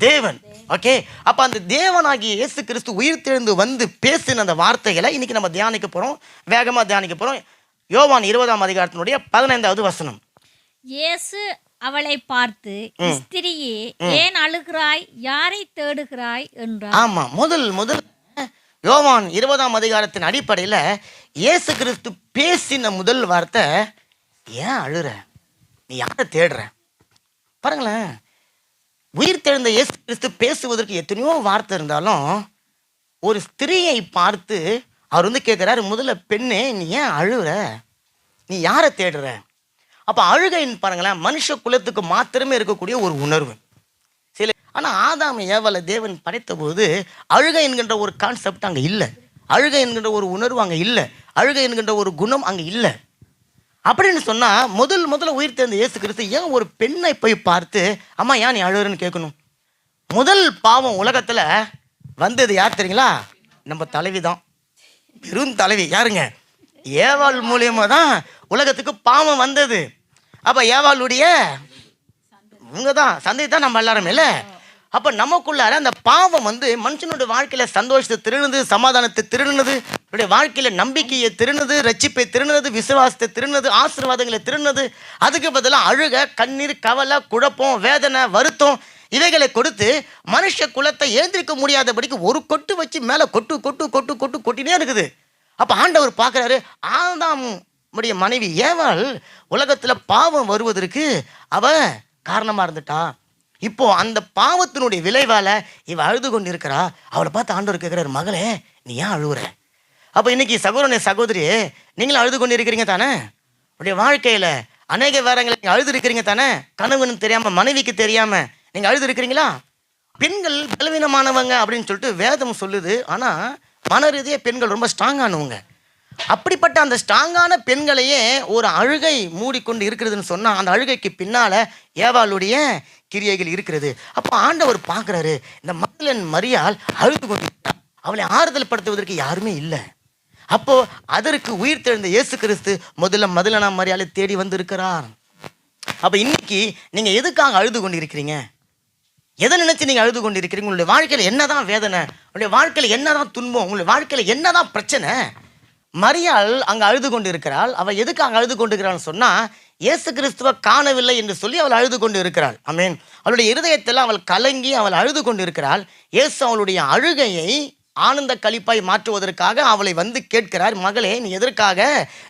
தேவன். ஓகே, அப்போ அந்த தேவனாகிய இயேசு கிறிஸ்து உயிர் தெழுந்து வந்து பேசின அந்த வார்த்தைகளை இன்னைக்கு நம்ம தியானிக்க போகிறோம், வேகமாக தியானிக்க போகிறோம். யோவான் 20ஆம் அதிகாரத்தினுடைய 15வது வசனம். இயேசு அவளை பார்த்து, ஸ்திரியே, ஏன் அழுகிறாய்? யாரை தேடுகிறாய் என்றார். ஆமா, முதல் யோவான் 20ஆம் அதிகாரத்தின் அடிப்படையில் இயேசு கிறிஸ்து பேசின முதல் வார்த்தை, ஏன் அழுற? நீ யாரை தேடுற? பாருங்களேன், உயிர் தெழுந்த இயேசு கிறிஸ்து பேசுவதற்கு எத்தனையோ வார்த்தை இருந்தாலும் ஒரு ஸ்திரியை பார்த்து அவர் வந்து கேட்குறாரு, முதல்ல பெண்ணே நீ ஏன் அழுற? நீ யாரை தேடுற? அப்போ அழுகைன்னு பாருங்களேன், மனுஷ குலத்துக்கு மாத்திரமே இருக்கக்கூடிய ஒரு உணர்வு. சில ஆனால் ஆதாம் ஏவாளை தேவன் படைத்த போது அழுகை என்கின்ற ஒரு கான்செப்ட் அங்கே இல்லை, அழுகை என்கின்ற ஒரு உணர்வு அங்கே இல்லை, அழுகை என்கின்ற ஒரு குணம் அங்கே இல்லை. அப்படின்னு சொன்னால் முதல்ல உயிர் தெழுந்த இயேசு கிறிஸ்து ஏன் ஒரு பெண்ணை போய் பார்த்து, அம்மா ஏன் நீ அழுகிறன்னு கேட்கணும்? முதல் பாவம் உலகத்தில் வந்தது யார் தெரியுங்களா? நம்ம தலைவி தான், பெரும் தலைவி. யாருங்க? ஏவாள் மூலியமாக தான் உலகத்துக்கு பாவம் வந்தது. அப்போ ஏவாளுடைய இவங்க தான் சந்தை தான் நம்ம எல்லாருமே இல்லை. அப்போ நமக்குள்ளார அந்த பாவம் வந்து மனுஷனுடைய வாழ்க்கையில் சந்தோஷத்தை திருணுது, சமாதானத்தை திருணுது, அவருடைய வாழ்க்கையில் நம்பிக்கையை திருணுது, ரட்சிப்பை திருணுது, விசுவாசத்தை திருணுது, ஆசீர்வாதங்களை திருணுது. அதுக்கு பதிலாக அழுக, கண்ணீர், கவலை, குழப்பம், வேதனை, வருத்தம் இவைகளை கொடுத்து மனுஷ குலத்தை எழுந்திருக்க முடியாதபடிக்கு ஒரு கொட்டு வச்சு மேலே கொட்டினே இருக்குது. அப்போ ஆண்டவர் பார்க்குறாரு, ஆதாம் உடைய மனைவி ஏவாள் உலகத்தில் பாவம் வருவதற்கு அவ காரணமாக இருந்துட்டா. இப்போ அந்த பாவத்தினுடைய விளைவால் இவ அழுது கொண்டு இருக்கிறா. அவளை பார்த்து ஆண்டவர் கேட்குறாரு, மகளே நீ ஏன் அழுகுற? அப்போ இன்னைக்கு சகோதரனே சகோதரியே, நீங்களும் அழுது கொண்டு இருக்கிறீங்க தானே? உடைய வாழ்க்கையில் அநேக வேறங்களை நீங்கள் அழுது இருக்கிறீங்க தானே? கணவனுக்கு தெரியாமல், மனைவிக்கு தெரியாமல் நீங்கள் அழுது இருக்கிறீங்களா? பெண்கள் பலவீனமானவங்க அப்படின்னு சொல்லிட்டு வேதம் சொல்லுது. ஆனால் மன ரீதியாக பெண்கள் ரொம்ப ஸ்ட்ராங்கானவங்க. அப்படிப்பட்ட அந்த ஸ்ட்ராங்கான பெண்களையே ஒரு அழுகை மூடிக்கொண்டு இருக்கிறதுன்னு சொன்னால் அந்த அழுகைக்கு பின்னால் ஏவாளுடைய கிரியைகள் இருக்கிறது. அப்போ ஆண்டவர் பார்க்குறாரு, இந்த மக்தலேன் மரியாள் அழுது கொண்டு அவளை ஆறுதல் படுத்துவதற்கு யாருமே இல்லை. அப்போ அதற்கு உயிர் தெழுந்த இயேசு கிறிஸ்து முதல்ல மரியாதை தேடி வந்திருக்கிறார். அப்போ இன்னைக்கு நீங்கள் எதுக்காக அழுது கொண்டு இருக்கிறீங்க? எதை நினைச்சு நீங்கள் அழுது கொண்டு இருக்கிறீங்க? உங்களுடைய வாழ்க்கையில் என்னதான் வேதனை, உங்களுடைய வாழ்க்கையில் என்னதான் துன்பம், உங்களுடைய வாழ்க்கையில் என்னதான் பிரச்சனை? மரியாள் அங்கே அழுது கொண்டு இருக்கிறாள். அவள் எதுக்காக அழுது கொண்டு இருக்கிறான்னு சொன்னால், இயேசு கிறிஸ்துவை காணவில்லை என்று சொல்லி அவள் அழுது கொண்டு இருக்கிறாள். ஆமென். அவளுடைய இருதயத்தில் அவள் கலங்கி அவள் அழுது கொண்டு இருக்கிறாள். இயேசு அவளுடைய அழுகையை ஆனந்த களிப்பாய் மாற்றுவதற்காக அவளை வந்து கேட்கிறார், மகளே நீ எதற்காக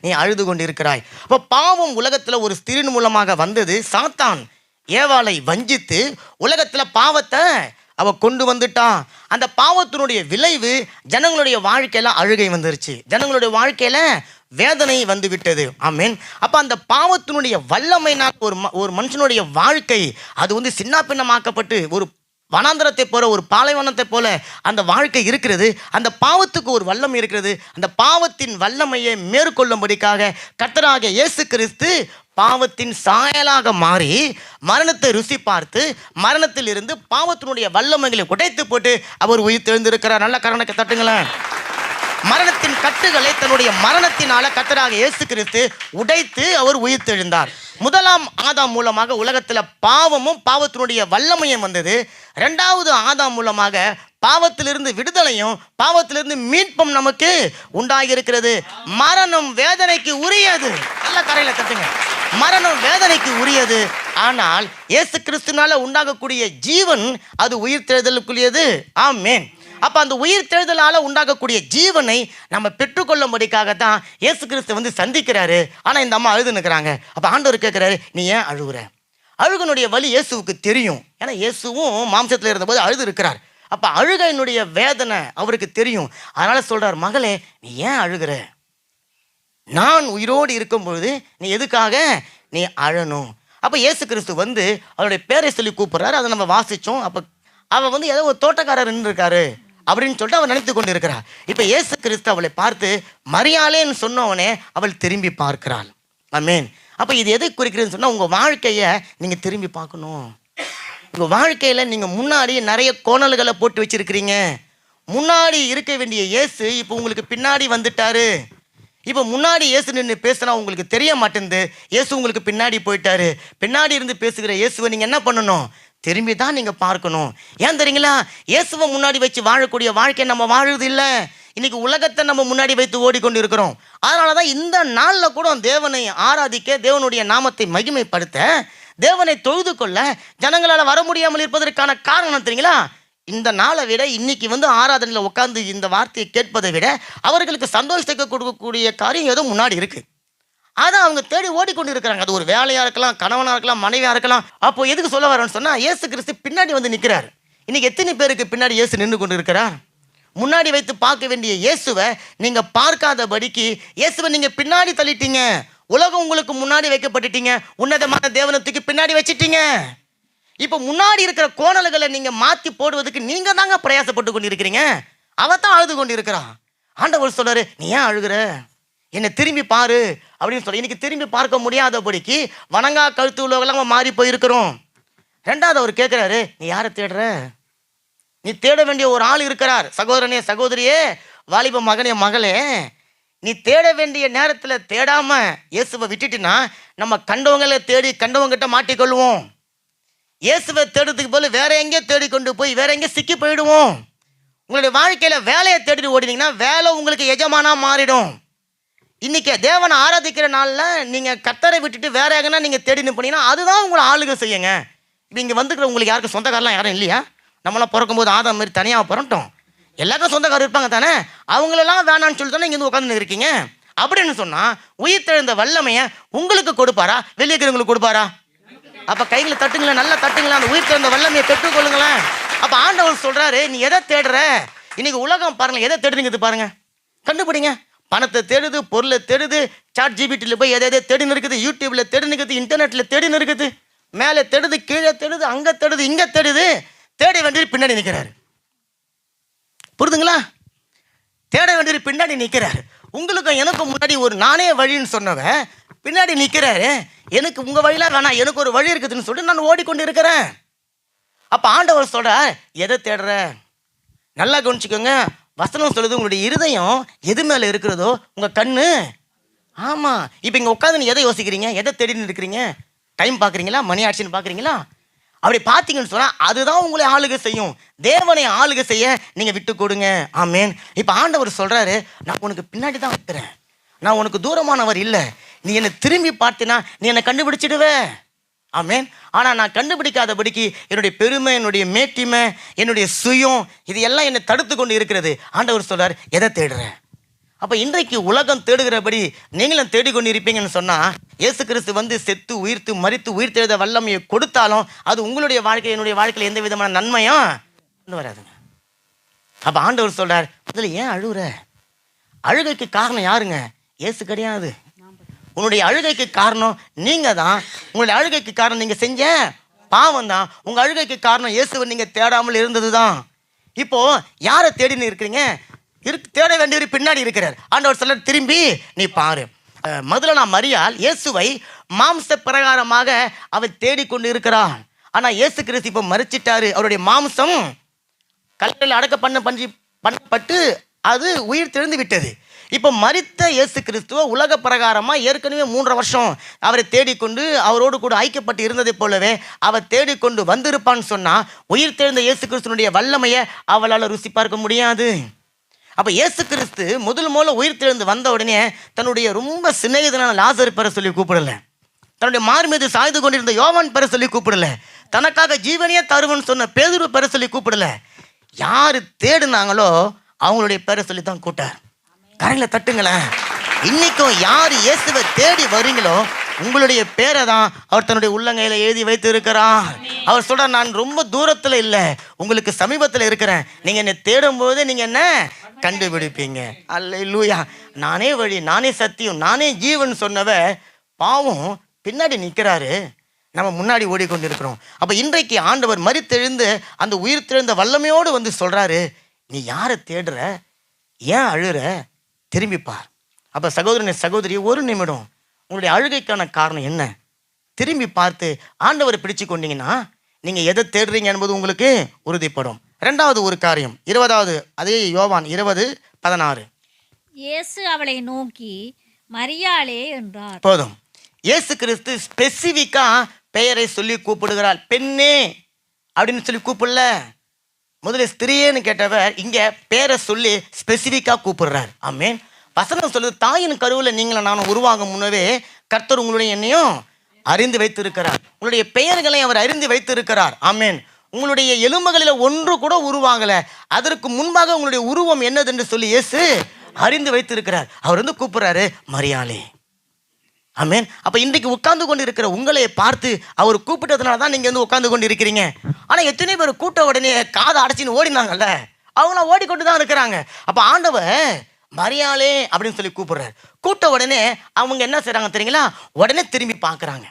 நீ அழுது கொண்டு இருக்கிறாய்? அப்போ பாவம் உலகத்தில் ஒரு ஸ்திரீன் மூலமாக வந்தது. சாத்தான் ஏவாளை வஞ்சித்து உலகத்தில் பாவத்தை அவ கொண்டு வந்துட்டான். அந்த பாவத்தினுடைய விளைவு ஜனங்களுடைய வாழ்க்கையில அழுகை வந்துருச்சு, ஜனங்களுடைய வாழ்க்கையில வேதனை வந்து விட்டது. ஆமென். அப்போ அந்த பாவத்தினுடைய வல்லமையினால் ஒரு மனுஷனுடைய வாழ்க்கை அது வந்து சின்ன பின்னமாக்கப்பட்டு ஒரு வனாந்தரத்தை போல ஒரு பாலைவனத்தை போல அந்த வாழ்க்கை இருக்கிறது. அந்த பாவத்துக்கு ஒரு வல்லமை இருக்கிறது. அந்த பாவத்தின் வல்லமையை மேற்கொள்ளும்படிக்காக கர்த்தராகிய இயேசு கிறிஸ்து பாவத்தின் சாயலாக மாறி மரணத்தை ருசி பார்த்து மரணத்தில் இருந்து பாவத்தினுடைய வல்லமைகளை உடைத்து போட்டு அவர் உயிர் தெழுந்திருக்கிறார். நல்ல கரணத்தை தட்டுங்களேன். மரணத்தின் கட்டுகளை தன்னுடைய மரணத்தினால கர்த்தராகிய இயேசு கிறிஸ்து உடைத்து அவர் உயிர் தெழுந்தார். முதலாம் ஆதாம் மூலமாக உலகத்தில் பாவமும் பாவத்தினுடைய வல்லமையும் வந்தது. இரண்டாவது ஆதாம் மூலமாக பாவத்திலிருந்து விடுதலையும் பாவத்திலிருந்து மீட்பும் நமக்கு உண்டாகி இருக்கிறது. மரணம் வேதனைக்கு உரியது. நல்ல கரையில தட்டுங்க. மரணம் வேதனைக்கு உரியது. ஆனால் இயேசு கிறிஸ்துனால உண்டாகக்கூடிய ஜீவன் அது உயிர் தெழுதலுக்குரியது. ஆமென். அப்போ அந்த உயிர் தெழுதலால் உண்டாகக்கூடிய ஜீவனை நம்ம பெற்றுக்கொள்ளும்படிக்காகத்தான் இயேசு கிறிஸ்து வந்து சந்திக்கிறாரு. ஆனால் இந்த அம்மா அழுது நிற்கிறாங்க. அப்போ ஆண்டவர் கேட்குறாரு, நீ ஏன் அழுகுற? அழுகனுடைய வலி இயேசுவுக்கு தெரியும். ஏன்னா இயேசுவும் மாம்சத்தில் இருந்தபோது அழுது இருக்கிறார். அப்போ அழுகையினுடைய வேதனை அவருக்கு தெரியும். அதனால் சொல்கிறார், மகளே நீ ஏன் அழுகிற? நான் உயிரோடு இருக்கும் பொழுது நீ எதுக்காக நீ அழணும்? அப்போ இயேசு கிறிஸ்து வந்து அவருடைய பேரை சொல்லி கூப்பிட்றாரு. அதை நம்ம வாசித்தோம். அப்போ அவள் வந்து ஏதோ ஒரு தோட்டக்காரர் நின்றுருக்காரு அப்படின்னு சொல்லிட்டு அவள் நினைத்து கொண்டு இருக்கிறாள். இப்போ இயேசு கிறிஸ்து அவளை பார்த்து மரியாளேன்னு சொன்னவனே அவள் திரும்பி பார்க்கிறாள். ஆமென். அப்போ இது எதை குறிக்கிறதுன்னு சொன்னால், உங்கள் வாழ்க்கையை நீங்கள் திரும்பி பார்க்கணும். உங்கள் வாழ்க்கையில் நீங்கள் முன்னாடி நிறைய கோணல்களை போட்டு வச்சுருக்கிறீங்க. முன்னாடி இருக்க வேண்டிய இயேசு இப்போ உங்களுக்கு பின்னாடி வந்துட்டாரு. இப்போ முன்னாடி இயேசு நின்று பேசுனா உங்களுக்கு தெரிய மாட்டேங்குது. இயேசு உங்களுக்கு பின்னாடி போயிட்டாரு. பின்னாடி இருந்து பேசுகிற இயேசுவை நீங்கள் என்ன பண்ணணும்? திரும்பி தான் நீங்கள் பார்க்கணும். ஏன் தெரியுங்களா? இயேசுவை முன்னாடி வச்சு வாழக்கூடிய வாழ்க்கை நம்ம வாழுறது இல்லை. இன்னைக்கு உலகத்தை நம்ம முன்னாடி வைத்து ஓடிக்கொண்டு இருக்கிறோம். அதனால தான் இந்த நாளில் கூட தேவனை ஆராதிக்க, தேவனுடைய நாமத்தை மகிமைப்படுத்த, தேவனை தொழுது கொள்ள ஜனங்களால் வர முடியாமல் இருப்பதற்கான காரணம் தெரியுங்களா? இந்த நாளை விட இன்னைக்கு வந்து ஆராதனையில் உட்காந்து இந்த வார்த்தையை கேட்பதை விட அவர்களுக்கு சந்தோஷத்தை கொடுக்கக்கூடிய காரியம் ஏதோ முன்னாடி இருக்குது. அதை அவங்க தேடி ஓடிக்கொண்டு இருக்கிறாங்க. அது ஒரு வேலையாக இருக்கலாம், கணவனாக இருக்கலாம், மனைவியாக இருக்கலாம். அப்போ எதுக்கு சொல்ல வரேன்னு சொன்னால், இயேசு கிறிஸ்து பின்னாடி வந்து நிற்கிறார். இன்னைக்கு எத்தனை பேருக்கு பின்னாடி இயேசு நின்று கொண்டு இருக்கிறார்? முன்னாடி வைத்து பார்க்க வேண்டிய இயேசுவை நீங்கள் பார்க்காதபடிக்கு இயேசுவை நீங்கள் பின்னாடி தள்ளிட்டீங்க. உலகம் உங்களுக்கு முன்னாடி வைக்கப்பட்டுட்டீங்க. உன்னதமான தேவனத்துக்கு பின்னாடி வச்சிட்டீங்க. இப்போ முன்னாடி இருக்கிற கோணல்களை நீங்கள் மாற்றி போடுவதற்கு நீங்கள் தாங்க பிரயாசப்பட்டு கொண்டு இருக்கிறீங்க. அவன் தான் அழுது கொண்டு இருக்கிறான். ஆண்டவர் சொல்றாரு, நீ ஏன் அழுகிற? என்னை திரும்பி பாரு அப்படின்னு சொல்லி. இன்னைக்கு திரும்பி பார்க்க முடியாதபடிக்கு வணங்கா கழுத்து உள்ளவங்களாம் மாறி போயிருக்கிறோம். ரெண்டாவது அவர் கேட்குறாரு, நீ யாரை தேடுற? நீ தேட வேண்டிய ஒரு ஆள் இருக்கிறார். சகோதரனே, சகோதரியே, வாலிப மகனே, மகளே, நீ தேட வேண்டிய நேரத்தில் தேடாம இயேசுவை விட்டுட்டினா நம்ம கண்டவங்களை தேடி கண்டவங்கிட்ட மாட்டிக்கொள்வோம். இயேசுவை தேடுறதுக்கு போல வேற எங்கேயோ தேடிக்கொண்டு போய் வேற எங்கேயோ சிக்கி போயிடுவோம். உங்களுடைய வாழ்க்கையில் வேலையை தேடிட்டு ஓடினீங்கன்னா வேலை உங்களுக்கு எஜமானா மாறிடும். இன்னைக்கு தேவனை ஆராதிக்கிற நாளில் நீங்கள் கர்த்தரை விட்டுட்டு வேற எங்கன்னா நீங்கள் தேடின்னு போனீங்கன்னா அதுதான் உங்களை ஆளுகை செய்யுங்க. இப்போ இங்கே வந்துக்கிற உங்களுக்கு யாருக்கு சொந்தக்காரெலாம் யாரும் இல்லையா? நம்மளாம் பிறக்கும்போது ஆதாம் மாதிரி தனியாக பிறட்டோம். எல்லாருக்கும் சொந்தக்காரர் இருப்பாங்க தானே. அவங்களெல்லாம் வேணான்னு சொல்லி தானே இங்கே வந்து உட்காந்து இருக்கீங்க. அப்படின்னு சொன்னால் உயிர் தெழுந்த வல்லமையை உங்களுக்கு கொடுப்பாரா, வெளியே இருக்கிறவங்களுக்கு கொடுப்பாரா? அப்போ கைகளை தட்டுங்களேன், நல்லா தட்டுங்களேன். அந்த உயிர் தெழுந்த வல்லமையை பெற்றுக்கொள்ளுங்களேன். அப்போ ஆண்டவர் சொல்கிறாரு, நீ எதை தேடுற? இன்னைக்கு உலகம் பாருங்கள், எதை தேடுறீங்க பாருங்க, கண்டுபிடிங்க. பணத்தை தேடுது, பொருளை தேடுது, சாட் ஜிபிடியில் போய் எதை தேடின்னு இருக்குது, யூடியூப்பில் தேடின்னு இருக்குது, இன்டர்நெட்டில் தேடின்னு இருக்குது, மேலே தேடுது, கீழே தேடுது, அங்கே தேடுது, இங்கே தேடுது. தேட வேண்டியது பின்னாடி நிற்கிறாரு. புரிதுங்களா? தேட வேண்டியது பின்னாடி நிற்கிறார். உங்களுக்கும் எனக்கும் முன்னாடி ஒரு நானே வழின்னு சொன்னவன் பின்னாடி நிற்கிறாரு. எனக்கு உங்கள் வழியெலாம் வேணாம், எனக்கு ஒரு வழி இருக்குதுன்னு சொல்லிட்டு நான் ஓடிக்கொண்டு இருக்கிறேன். அப்போ ஆண்டவர் சொல்ற, எதை தேடுற? நல்லா கவனிச்சுக்கோங்க. வசனம் சொல்லுது, உங்களுடைய இருதயம் எது மேலே இருக்கிறதோ உங்கள் கண்ணு. ஆமாம். இப்போ இங்கே உட்காந்து நீங்கள் எதை யோசிக்கிறீங்க? எதை தேடின்னு இருக்கிறீங்க? டைம் பார்க்குறீங்களா? மணி ஆட்சின்னு பார்க்குறீங்களா? அப்படி பார்த்தீங்கன்னு சொன்னால் அதுதான் உங்களை ஆளுகை செய்யும். தேவனை ஆளுகை செய்ய நீங்கள் விட்டு கொடுங்க. ஆமேன். இப்போ ஆண்டவர் சொல்கிறாரு, நான் உனக்கு பின்னாடி தான் வைக்கிறேன், நான் உனக்கு தூரமானவர் இல்லை. நீ என்னை திரும்பி பார்த்தினா நீ என்னை கண்டுபிடிச்சிடுவ. ஆமேன். ஆனால் நான் கண்டுபிடிக்காதபடிக்கு என்னுடைய பெருமை, என்னுடைய மேட்டிமை, என்னுடைய சுயம், இது எல்லாம் என்னை தடுத்து கொண்டு இருக்கிறது. ஆண்டவர் சொல்கிறார், எதை தேடுறேன்? அப்போ இன்றைக்கு உலகம் தேடுகிறபடி நீங்களும் தேடிக்கொண்டு இருப்பீங்கன்னு சொன்னால், இயேசு கிறிஸ்து வந்து செத்து உயிர்த்து மரித்து உயிர் தெழுத வல்லமையை கொடுத்தாலும் அது உங்களுடைய வாழ்க்கை, என்னுடைய வாழ்க்கையில் எந்த விதமான நன்மையும் கொண்டு வராதுங்க. அப்போ ஆண்டவர் சொல்கிறார், அதில் ஏன் அழுகுற? அழுகைக்கு காரணம் யாருங்க? இயேசு கிடையாது. உன்னுடைய அழுகைக்கு காரணம் நீங்கள் தான். உங்களுடைய அழுகைக்கு காரணம் நீங்கள் செஞ்ச பாவம் தான். உங்கள் அழுகைக்கு காரணம் இயேசுவை நீங்கள் தேடாமல் இருந்தது தான். இப்போது யாரை தேடின்னு இருக்கிறீங்க? தேட வேண்டியவர் பின்னாடி இருக்கிறார். ஆண்டவர் சொல்ல, திரும்பி நீ பாரு. முதல்ல மரியாள் இயேசுவை மாம்ச பிரகாரமாக அவர் தேடிக்கொண்டு இருக்கிறார். ஆனால் இயேசு கிறிஸ்து இப்போ மரிச்சிட்டாரு. அவருடைய மாம்சம் கல்லறையில் பண்ணப்பட்டு அது உயிர் தெழுந்து விட்டது. இப்போ மரித்த இயேசு கிறிஸ்துவ உலக பிரகாரமாக ஏற்கனவே 3 வருஷம் அவரை தேடிக்கொண்டு அவரோடு கூட ஐக்கியப்பட்டு இருந்ததை போலவே அவர் தேடிக்கொண்டு வந்திருப்பான்னு சொன்னால், உயிர் தெழுந்த இயேசு கிறிஸ்துவனுடைய வல்லமையை அவளால் ருசி பார்க்க முடியாது. அப்போ இயேசு கிறிஸ்து முதல்ல உயிர் தெழுந்து வந்த உடனே தன்னுடைய ரொம்ப சிநேகிதனான லாசர் பெற சொல்லி கூப்பிடலை, தன்னுடைய மார் மீது சாய்ந்து கொண்டிருந்த யோவான் பெற சொல்லி கூப்பிடலை, தனக்காக ஜீவனையே தருவன்னு சொன்ன பேதுரு பெற சொல்லி கூப்பிடலை. யார் தேடினாங்களோ அவங்களுடைய பேரை சொல்லி தான் கூட்டார். கரையில் தட்டுங்களேன். இன்னைக்கும் யார் இயேசுவை தேடி வரீங்களோ உங்களுடைய பேரை தான் அவர் தன்னுடைய உள்ளங்கையில் எழுதி வைத்து இருக்கிறார். அவர் சொல்கிறார், நான் ரொம்ப தூரத்தில் இல்லை, உங்களுக்கு சமீபத்தில் இருக்கிறேன். நீங்கள் என்னை தேடும்போது நீங்கள் என்ன கண்டுபிடிப்பீங்க. அல்லேலூயா. நானே வழி, நானே சத்தியம், நானே ஜீவன் சொன்னவ பாவம் பின்னாடி நிற்கிறாரு, நம்ம முன்னாடி ஓடிக்கொண்டு இருக்கிறோம். அப்போ இன்றைக்கு ஆண்டவர் மரித்தெழுந்து அந்த உயிர் தெழுந்த வல்லமையோடு வந்து சொல்கிறாரு, நீ யாரை தேடுற? ஏன் அழுற? திரும்பிப்பார். அப்போ சகோதரனை சகோதரி, ஒரு நிமிடம் உங்களுடைய அழுகைக்கான காரணம் என்ன? திரும்பி பார்த்து ஆண்டவரை பிடிச்சு கொண்டீங்கன்னா நீங்கள் எதை தேடுறீங்க என்பது உங்களுக்கு உறுதிப்படும். 2வது ஒரு காரியம், 20வது அதே யோவான் 20:16. இயேசு அவளை நோக்கி, மரியாளே என்றார். போதும். இயேசு கிறிஸ்து ஸ்பெசிஃபிக்காக பெயரை சொல்லி கூப்பிடுகிறார். பெண்ணே அப்படின்னு சொல்லி கூப்பிடல. முதல்ல ஸ்திரீன்னு கேட்டவர் இங்கே பேரை சொல்லி ஸ்பெசிஃபிக்காக கூப்பிடுறார். ஆமேன். வசனம் சொல்லுது, தாயின் கருவில் நீங்களும் நானும் உருவாகும் முன்னவே கர்த்தர் உங்களுடைய என்னையும் அறிந்து வைத்திருக்கிறார். உங்களுடைய பெயர்களை அவர் அறிந்து வைத்திருக்கிறார். ஆமேன். உங்களுடைய எலும்புகளில் ஒன்று கூட உருவாகலை, அதற்கு முன்பாக உங்களுடைய உருவம் என்னதென்று சொல்லி இயேசு அறிந்து வைத்திருக்கிறார். அவர் வந்து கூப்பிடுறாரு, மரியாளே. ஆமேன். அப்போ இன்றைக்கு உட்கார்ந்து கொண்டு இருக்கிற உங்களை பார்த்து அவர் கூப்பிட்டதுனால தான் நீங்கள் வந்து உட்கார்ந்து கொண்டு இருக்கிறீங்க. ஆனால் எத்தனை பேர் கூட்ட உடனே காதை அடைச்சின்னு ஓடினாங்கல்ல, அவங்களாம் ஓடிக்கொண்டு தான் இருக்கிறாங்க. அப்போ ஆண்டவர் மரியாளே அப்படின்னு சொல்லி கூப்பிடுறாரு. கூட்ட உடனே அவங்க என்ன செய்கிறாங்க தெரியுங்களா? உடனே திரும்பி பார்க்குறாங்க.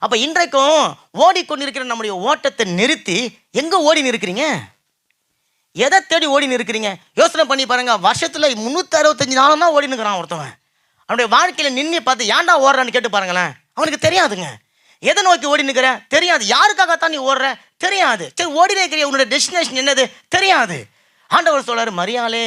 அப்போ இன்றைக்கும் ஓடிக்கொண்டிருக்கிற நம்முடைய ஓட்டத்தை நிறுத்தி எங்கே ஓடின்னு இருக்கிறீங்க? எதை தேடி ஓடின்னு இருக்கிறீங்க? யோசனை பண்ணி பாருங்க. வருஷத்தில் 365 நாளும் தான் ஓடின்னு இருக்கிறான் ஒருத்தவன். அவனுடைய வாழ்க்கையில் நின்று பார்த்து ஏன்டா ஓடுறான்னு கேட்டு பாருங்களேன், அவனுக்கு தெரியாதுங்க. எதை நோக்கி ஓடி நிற்கிற தெரியாது. யாருக்காகத்தான் நீ ஓடுற தெரியாது. சரி, ஓடி நிற்கிற உன்னுடைய டெஸ்டினேஷன் என்னது தெரியாது. ஆண்டவர் சொல்றாரு, மரியாளே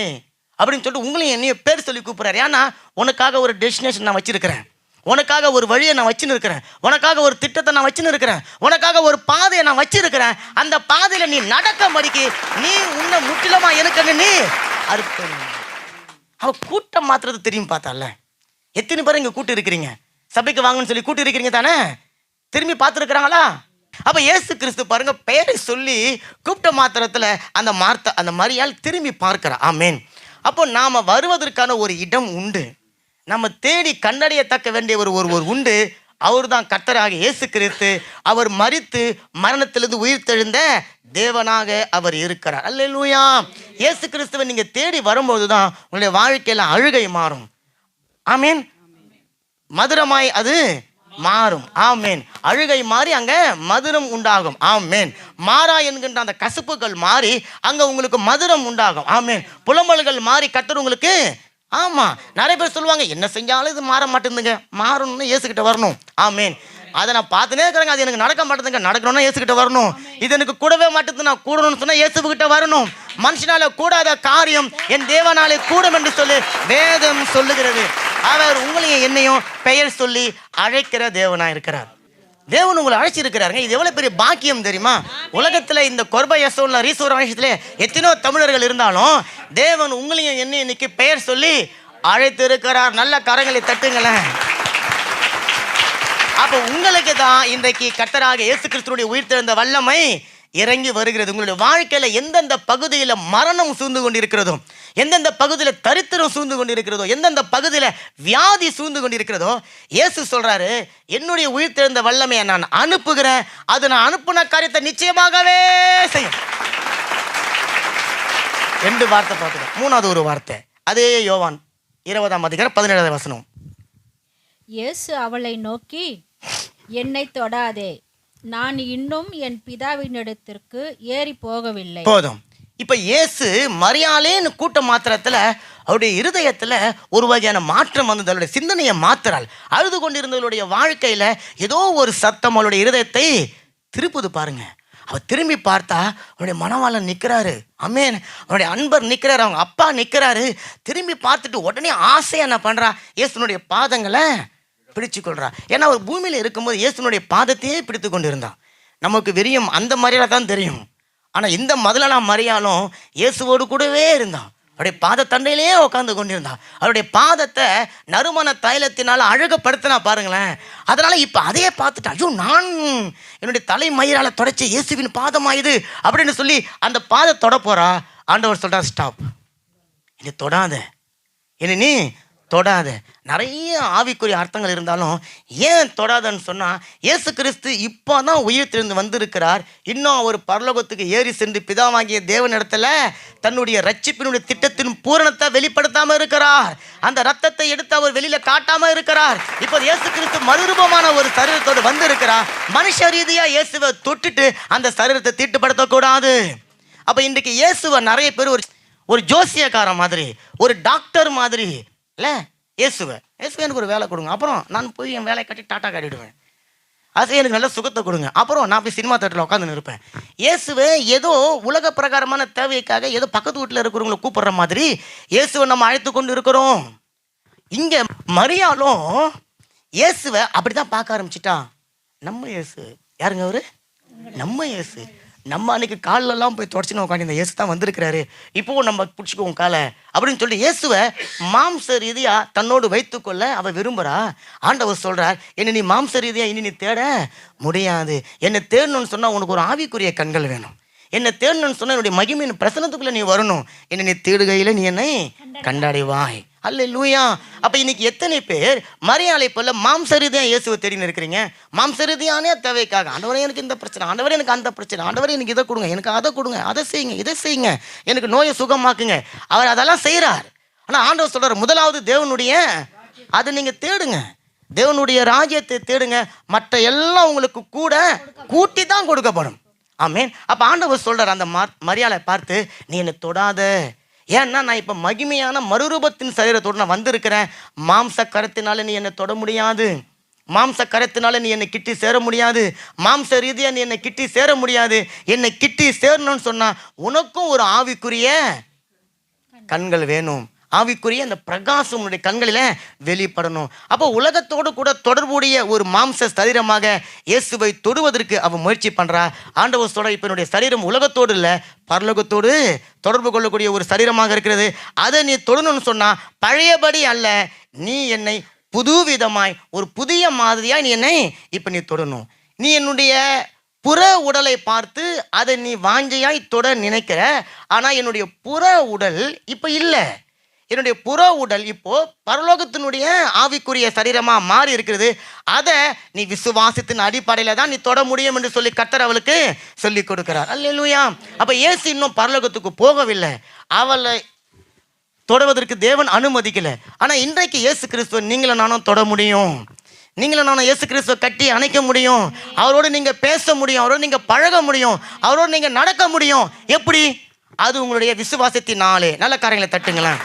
அப்படின்னு சொல்லிட்டு உங்களையும் என்னையும் பேர் சொல்லி கூப்பிட்றாரு. ஏன்னா உனக்காக ஒரு டெஸ்டினேஷன் நான் வச்சிருக்கிறேன், உனக்காக ஒரு வழியை நான் வச்சுன்னு இருக்கிறேன், உனக்காக ஒரு திட்டத்தை நான் வச்சுன்னு இருக்கிறேன், உனக்காக ஒரு பாதையை நான் வச்சிருக்கிறேன். அந்த பாதையில் நீ நடக்க மடிக்கு நீ உன்னை முற்றிலுமா எனக்கு நீ அர்ப்பணி. அவ கூட்டம் மாத்துறது தெரியும் பார்த்தால. எத்தனை பேர் இங்கே கூட்டு இருக்கிறீங்க? சபைக்கு வாங்கன்னு சொல்லி கூட்டு இருக்கிறீங்க தானே? திரும்பி பார்த்துருக்குறாங்களா? அப்போ இயேசு கிறிஸ்து பாருங்க, பெயரை சொல்லி கூப்பிட்ட மாத்திரத்தில் அந்த மரியாள் திரும்பி பார்க்கிறா. ஆமேன். அப்போ நாம் வருவதற்கான ஒரு இடம் உண்டு, நம்ம தேடி கண்டறியத்தக்க வேண்டிய ஒரு உண்டு. அவர் தான் கர்த்தராக இயேசு கிறிஸ்து. அவர் மரித்து மரணத்திலிருந்து உயிர் தெழுந்த தேவனாக அவர் இருக்கிறார். அல்லேலூயா. இயேசு கிறிஸ்துவை நீங்கள் தேடி வரும்போது தான் உங்களுடைய வாழ்க்கையில் அழுகை மாறும். ஆமேன். மதுரமாய் அது மாறும். ஆமேன். அழுகை மாறி அங்க மதுரம் உண்டாகும். ஆமேன். மாறா என்கின்ற அந்த கசப்புகள் மாறி அங்க உங்களுக்கு மதுரம் உண்டாகும். ஆமேன். புலம்பல்கள் மாறி கர்த்தர் உங்களுக்கு ஆமா, நிறைய பேர் சொல்லுவாங்க என்ன செஞ்சாலும் இது மாற மாட்டேங்குதுங்க, மாறணும்னு இயேசுகிட்ட வரணும். ஆமேன். அதை நான் பார்த்துனே இருக்கிறேங்க, அது எனக்கு நடக்க மாட்டேங்குதுங்க, நடக்கணும்னா இயேசுகிட்ட வரணும். இது எனக்கு கூடவே மாட்டேங்குது, நான் கூடணும்னு சொன்னா இயேசுகிட்ட வரணும். மனுஷனால கூடாத காரியம் என் தேவனாலே கூடும் என்று சொல்லி வேதம் சொல்லுகிறது. அவர் உங்களையும் என்னையும் பெயர் சொல்லி அழைக்கிற தேவனா இருக்கிறார். தேவன் உங்களை அழைச்சிருக்கிறாருங்க. இது எவ்வளவு பெரிய பாக்கியம் தெரியுமா? உலகத்துல இந்த கொர்பா யசோன்ல ரீசோர் ஆலயத்திலே எத்தனையோ தமிழர்கள் இருந்தாலும் தேவன் உங்களையும் என்னையும் இன்னைக்கு பெயர் சொல்லி அழைத்து இருக்கிறார். நல்ல கரங்களை தட்டுங்களேன். அப்ப உங்களுக்கு தான் இன்றைக்கு கர்த்தராக இயேசு கிறிஸ்துவினுடைய உயிர்த்தெழுந்த வல்லமை இறங்கி வருகிறது. உங்களுடைய வாழ்க்கையில எந்தெந்த பகுதியில் மரணம் சூழ்ந்து கொண்டிருக்கிறதோ, எந்தெந்த பகுதியில் தரித்திரம் சூழ்ந்து கொண்டிருக்கிறதோ, எந்தெந்த பகுதியில் வியாதி சூழ்ந்து கொண்டிருக்கிறதோ, இயேசு சொல்றாரு, என்னுடைய உயிர்த்தெழுந்த வல்லமையை நான் அனுப்புகிறேன், அது நான் அனுப்புன காரியத்தை நிச்சயமாகவே செய்யும். 2 வார்த்தை பார்த்துக்கோ. 3வது ஒரு வார்த்தை அதே யோவான் 20:17 இயேசு அவளை நோக்கி, என்னை தொடாதே, நான் இன்னும் என் பிதாவினிடத்திற்கு ஏறி போகவில்லை. போதும். இப்ப இயேசு மரியாளேன்னு கூட்ட மாத்திரத்துல அவருடைய இருதயத்துல ஒரு வகையான மாற்றம் வந்தது. அவருடைய சிந்தனையை மாத்துறாள். அழுது கொண்டிருந்தவருடைய வாழ்க்கையில ஏதோ ஒரு சத்தம் அவருடைய இருதயத்தை திருப்புது பாருங்க. அவர் திரும்பி பார்த்தா அவருடைய மணவாளன் நிற்கிறாரு. ஆமென். அவருடைய அன்பர் நிற்கிறாரு, அவங்க அப்பா நிற்கிறாரு. திரும்பி பார்த்துட்டு உடனே ஆசையா என்ன பண்றா, இயேசுனுடைய பாதங்களை பிடிச்சு கொள்றா. ஏன்னா அவர் பூமியில இருக்கும்போது இயேசுனுடைய பாதத்தையே பிடித்து கொண்டு இருந்தான். நமக்கு வெறியும் அந்த மாதிரியில தான் தெரியும். ஆனா இந்த முதலாம் மரியாளும் இயேசுவோடு கூடவே இருந்தான். அவருடைய பாத தண்டையிலே உட்காந்து கொண்டிருந்தான். அவருடைய பாதத்தை நறுமண தைலத்தினால அழகப்படுத்தினா பாருங்களேன். அதனால இப்ப அதையே பார்த்துட்டு, ஐயோ நான் என்னுடைய தலை மயிரால தொடச்சி இயேசுவின் பாதமாயுது அப்படின்னு சொல்லி அந்த பாத தொட போறா. ஆண்டவர் சொல்றா, ஸ்டாப், என்னை தொடாத, என்ன நீ தொடாத. நிறைய ஆவிக்குரிய அர்த்தங்கள் இருந்தாலும் ஏன் தொடாதன்னு சொன்னா, இயேசு கிறிஸ்து இப்போதான் உயிர்த்தெழுந்து வந்திருக்கிறார். இன்னும் அவர் பரலோகத்துக்கு ஏறி சென்று பிதாவாகிய தேவனிடத்துல தன்னுடைய ரட்சிப்பினுடைய திட்டத்தின் பூரணத்தை வெளிப்படுத்தாம இருக்கிறார். அந்த ரத்தத்தை எடுத்து அவர் வெளியில காட்டாம இருக்கிறார். இப்போ இயேசு கிறிஸ்து மறுரூபமான ஒரு சரீரத்தோடு வந்து இருக்கிறார். மனுஷ ரீதியா இயேசுவை தொட்டுட்டு அந்த சரீரத்தை தீட்டுப்படுத்தக்கூடாது. அப்ப இன்றைக்கு இயேசுவை நிறைய பேர் ஒரு ஜோசியக்காரன் மாதிரி, ஒரு டாக்டர் மாதிரி இல்லை, இயேசுவை எனக்கு ஒரு வேலை கொடுங்க, அப்புறம் நான் போய் என் வேலையை கட்டி டாட்டா காட்டிடுவேன். அது எனக்கு நல்ல சுகத்தை கொடுங்க, அப்புறம் நான் போய் சினிமா தேட்டரில் உட்காந்து இருப்பேன். இயேசுவை ஏதோ உலக பிரகாரமான தேவைக்காக ஏதோ பக்கத்து வீட்டில் இருக்கிறவங்களை கூப்பிடுற மாதிரி இயேசுவை நம்ம அழைத்து கொண்டு இருக்கிறோம். இங்கே மரியாளும் இயேசுவை அப்படிதான் பார்க்க ஆரம்பிச்சிட்டான். நம்ம இயேசு யாருங்க அவரு? நம்ம இயேசு. நம்ம அன்னைக்கு காலெல்லாம் போய் தொடச்சின்னு உட்காந்து இந்த இயேசு தான் வந்திருக்கிறாரு, இப்போவும் நம்ம பிடிச்சிக்குவோம் காலை அப்படின்னு சொல்லி இயேசுவை மாம்ச ரீதியா தன்னோடு வைத்துக்கொள்ள அவ விரும்புறா. ஆண்டவர் சொல்றார், என்னை நீ மாம்ச ரீதியா இனி நீ தேட முடியாது. என்னை தேடணும்னு சொன்னா உனக்கு ஒரு ஆவிக்குரிய கண்கள் வேணும். என்னை தேடணும்னு சொன்னா என்னுடைய மகிமையின் பிரசனத்துக்குள்ள நீ வரணும். என்னை நீ தேடுகையில நீ என்னை கண்டாடிவாய். அல்லேலூயா. அப்ப இன்னைக்கு எத்தனை பேர் மரியாளை போல மாம்ச ரீதியா இயேசுவை தேடின்னு இருக்கிறீங்க? மாம்ச ரீதியானே தேவைக்காக, ஆண்டவரே எனக்கு இந்த பிரச்சனை, ஆண்டவரே எனக்கு அந்த பிரச்சனை, ஆண்டவரே எனக்கு இதை கொடுங்க, எனக்கு அதை கொடுங்க, அதை செய்யுங்க, இதை செய்யுங்க, எனக்கு நோயை சுகமாக்குங்க. அவர் அதெல்லாம் செய்கிறார். ஆனா ஆண்டவர் சொல்றார், முதலாவது தேவனுடைய அதை நீங்க தேடுங்க, தேவனுடைய ராஜ்யத்தை தேடுங்க, மற்ற எல்லாம் உங்களுக்கு கூட கூட்டி தான் கொடுக்கப்படும். ஆமேன். அப்ப ஆண்டவர் சொல்றார் அந்த மரியாளை பார்த்து, நீ என்னை தொடாத, ஏன்னா நான் இப்போ மகிமையான மறுரூபத்தின் சரீரத்தோடு நான் வந்திருக்கிறேன். மாம்ச கரத்தினால நீ என்னை தொட முடியாது, மாம்ச கரத்தினால நீ என்னை கிட்டி சேர முடியாது, மாம்ச ரீதியா நீ என்னை கிட்டி சேர முடியாது. என்னை கிட்டி சேரணும்னு சொன்னா உனக்கும் ஒரு ஆவிக்குரிய கண்கள் வேணும். ஆவிக்குரிய அந்த பிரகாசம் உன்னுடைய கண்களில வெளிப்படணும். அப்போ உலகத்தோடு கூட தொடர்புடைய ஒரு மாம்ச சரீரமாக இயேசுவை தொடுவதற்கு அவன் முயற்சி பண்றா. ஆண்டவர் சொல்ற, இப்ப என்னுடைய சரீரம் உலகத்தோடு இல்லை, பரலோகத்தோடு தொடர்பு கொள்ளக்கூடிய ஒரு சரீரமாக இருக்கிறது. அதை நீ தொடணும்னு சொன்னா பழையபடி அல்ல, நீ என்னை புது விதமாய் ஒரு புதிய மாதிரியாய் நீ என்னை இப்ப நீ தொடணும். நீ என்னுடைய புற உடலை பார்த்து அதை நீ வாஞ்சையாய் தொட நினைக்கிற, ஆனா என்னுடைய புற உடல் இப்ப இல்லை. என்னுடைய புற உடல் இப்போ பரலோகத்தினுடைய ஆவிக்குரிய சரீரமா மாறி இருக்கிறது. அதை நீ விசுவாசத்தின் அடிப்படையில தான் நீ தொட முடியும் என்று சொல்லி கர்த்தர் அவளுக்கு சொல்லி கொடுக்கிறார். அல்லேலூயா. அப்ப இயேசு இன்னும் பரலோகத்துக்கு போகவில்லை, அவளை தொடுவதற்கு தேவன் அனுமதிக்கல. ஆனா இன்றைக்கு இயேசு கிறிஸ்துவ நீங்களும் நானும் தொட முடியும். நீங்களும் நானும் இயேசு கிறிஸ்துவ கட்டி அணைக்க முடியும். அவரோடு நீங்க பேச முடியும், அவரோடு நீங்க பழக முடியும், அவரோடு நீங்க நடக்க முடியும். எப்படி? அது உங்களுடைய விசுவாசத்தினாலே. நல்ல காரியங்களை தட்டுங்களேன்.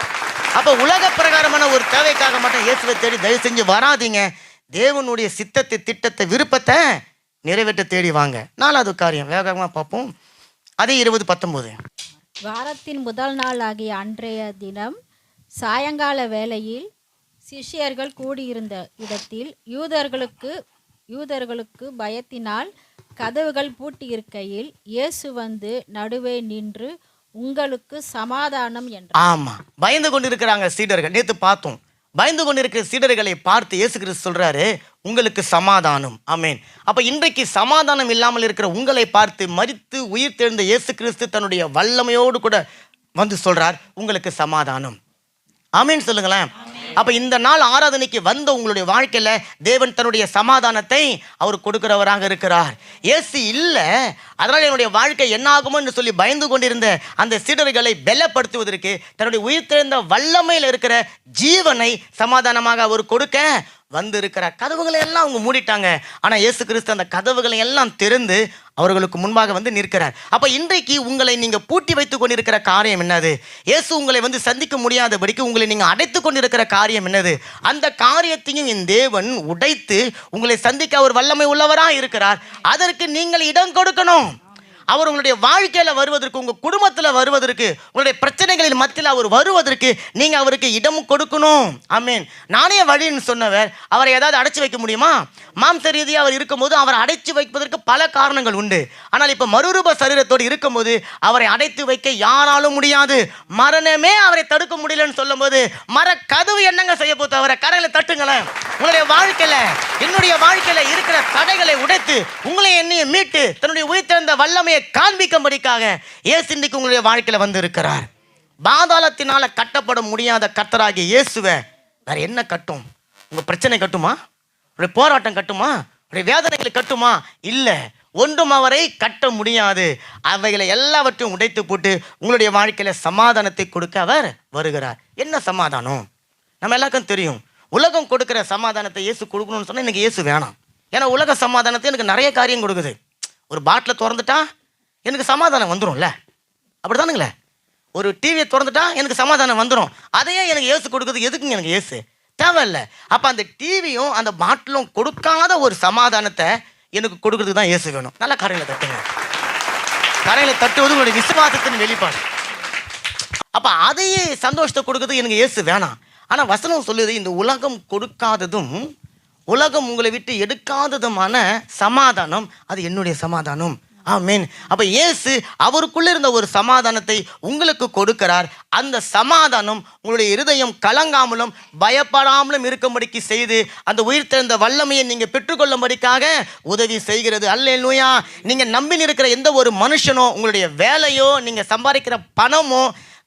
அப்போ உலக பிரகாரமான ஒரு தேவைக்காக மட்டும் இயேசுவை தேடி தயவு செஞ்சு வராதீங்க. தேவனுடைய சித்தத்தை, திட்டத்தை, விருப்பத்தை நிறைவேற்ற தேடி வாங்க. 4வது காரியம் வேகமாக பார்ப்போம். அதே 20:19. வாரத்தின் முதல் நாள் ஆகிய அன்றைய தினம் சாயங்கால வேளையில் சிஷ்யர்கள் கூடியிருந்த இடத்தில் யூதர்களுக்கு பயத்தினால் கதவுகள் பூட்டியிருக்கையில் இயேசு வந்து நடுவே நின்று உங்களுக்கு சமாதானம் என்றார். ஆமா, பயந்து கொண்டிருக்கிறாங்க சீடர்கள். நேத்து பார்த்தோம். பயந்து கொண்டிருக்கிற சீடர்களை பார்த்து இயேசு கிறிஸ்து சொல்றாரு, உங்களுக்கு சமாதானம். ஆமென். அப்ப இன்றைக்கு சமாதானம் இல்லாமல் இருக்கிற உங்களை பார்த்து மரித்து உயிர் தெழுந்த இயேசு கிறிஸ்து தன்னுடைய வல்லமையோடு கூட வந்து சொல்றார், உங்களுக்கு சமாதானம். ஆமென் சொல்லுங்களேன். அப்ப இந்த நாள் ஆராதனைக்கு வந்த உங்களுடைய வாழ்க்கையில தேவன் தன்னுடைய சமாதானத்தை அவர் கொடுக்கிறவராக இருக்கிறார். இயேசு இல்ல, அதனால என்னுடைய வாழ்க்கை என்ன ஆகுமோ என்று சொல்லி பயந்து கொண்டிருந்த அந்த சீடர்களை பலப்படுத்துவதற்கு தன்னுடைய உயிர்த்தெழுந்த வல்லமையில் இருக்கிற ஜீவனை சமாதானமாக அவர் கொடுக்க வந்து இருக்கிற கதவுகளை எல்லாம் அவங்க மூடிட்டாங்க. ஆனா இயேசு கிறிஸ்து அந்த கதவுகளை எல்லாம் திறந்து அவர்களுக்கு முன்பாக வந்து நிற்கிறார். அப்ப இன்றைக்கு உங்களை நீங்க பூட்டி வைத்துக் கொண்டிருக்கிற காரியம் என்னது? இயேசு உங்களை வந்து சந்திக்க முடியாதபடிக்கு உங்களை நீங்க அடைத்துக் கொண்டிருக்கிற காரியம் என்னது? அந்த காரியத்தையும் என் தேவன் உடைத்து உங்களை சந்திக்க அவர் வல்லமை உள்ளவராக இருக்கிறார். அதற்கு நீங்கள் இடம் கொடுக்கணும். அவர் உங்களுடைய வாழ்க்கையில வருவதற்கு, உங்க குடும்பத்துல வருவதற்கு, உங்களுடைய பிரச்சனைகளின் மத்தியில் அவர் வருவதற்கு நீங்க அவருக்கு இடம் கொடுக்கணும். ஆமென். நானே வழின்னு சொன்னவர் அவரை ஏதாவது அடைச்சு வைக்க முடியுமா? மாம்ச ரீதியாக அவர் இருக்கும்போது அவரை அடைச்சு வைப்பதற்கு பல காரணங்கள் உண்டு. ஆனால் இப்ப மறுரூப சரீரத்தோடு இருக்கும்போது அவரை அடைத்து வைக்க யாராலும் முடியாது. மரணமே அவரை தடுக்க முடியலன்னு சொல்லும் போது மர கதவு என்னங்க செய்ய போது? அவரை கரையில தட்டுங்களேன். உங்களுடைய வாழ்க்கையில, என்னுடைய வாழ்க்கையில இருக்கிற தடைகளை உடைத்து உங்களை என்னைய மீட்டு தன்னுடைய உயிர்த்தெழுந்த வல்லமையை காண்பிக்கும்படிக்காக இயேசு இன்றைக்கு உங்களுடைய வாழ்க்கையில வந்து இருக்கிறார். பாதாளத்தினால கட்டப்பட முடியாத கர்த்தராகிய இயேசுவை வேற என்ன கட்டும்? உங்க பிரச்சனை கட்டுமா? உங்களுடைய போராட்டம் கட்டுமா? உங்களுடைய வேதனைகளை கட்டுமா? இல்ல, ஒன்றும் அவரை கட்ட முடியாது. அவைகளை எல்லாவற்றையும் உடைத்து போட்டு உங்களுடைய வாழ்க்கையில சமாதானத்தை கொடுக்க அவர் வருகிறார். என்ன சமாதானம்? நம்ம எல்லாருக்கும் தெரியும். உலகம் கொடுக்கிற சமாதானத்தை இயேசு கொடுக்கணும்னு சொன்னா எனக்கு இயேசு வேணாம். ஏன்னா உலக சமாதானத்தை எனக்கு நிறைய காரியம் கொடுக்குது. ஒரு பாட்டிலை திறந்துட்டா எனக்கு சமாதானம் வந்துடும்ல, அப்படிதானுங்களே? ஒரு டிவியை திறந்துட்டா எனக்கு சமாதானம் வந்துடும். அதையே எனக்கு இயேசு கொடுக்குறது எதுக்குங்க? எனக்கு இயேசு தேவையில்லை. அப்போ அந்த டிவியும் அந்த பாட்டிலும் கொடுக்காத ஒரு சமாதானத்தை எனக்கு கொடுக்கறதுக்கு தான் இயேசு வேணும். நல்ல கரையில் தட்டுங்க. கரையில் தட்டுவது உங்களுடைய விசுவாசத்தின் வெளிப்பாடு. அப்போ அதையே சந்தோஷத்தை கொடுக்குறது எனக்கு இயேசு வேணாம். ஆனால் வசனம் சொல்லுது, இந்த உலகம் கொடுக்காததும் உலகம் உங்களை விட்டு எடுக்காததுமான சமாதானம் அது என்னுடைய சமாதானம். ஆமென். அப்ப இயேசு அவருக்குள்ள இருந்த ஒரு சமாதானத்தை உங்களுக்கு கொடுக்கிறார். அந்த சமாதானம் உங்களுடைய இருதயம் கலங்காமலும் பயப்படாமலும் இருக்கும்படிக்கு செய்து அந்த உயிர்த்தெழுந்த வல்லமையை நீங்க பெற்றுக்கொள்ளும்படிக்காக உதவி செய்கிறது. அல்லேலூயா. நீங்க நம்பி இருக்கிற எந்த ஒரு மனுஷனோ, உங்களுடைய வேலையோ, நீங்க சம்பாதிக்கிற பணமோ,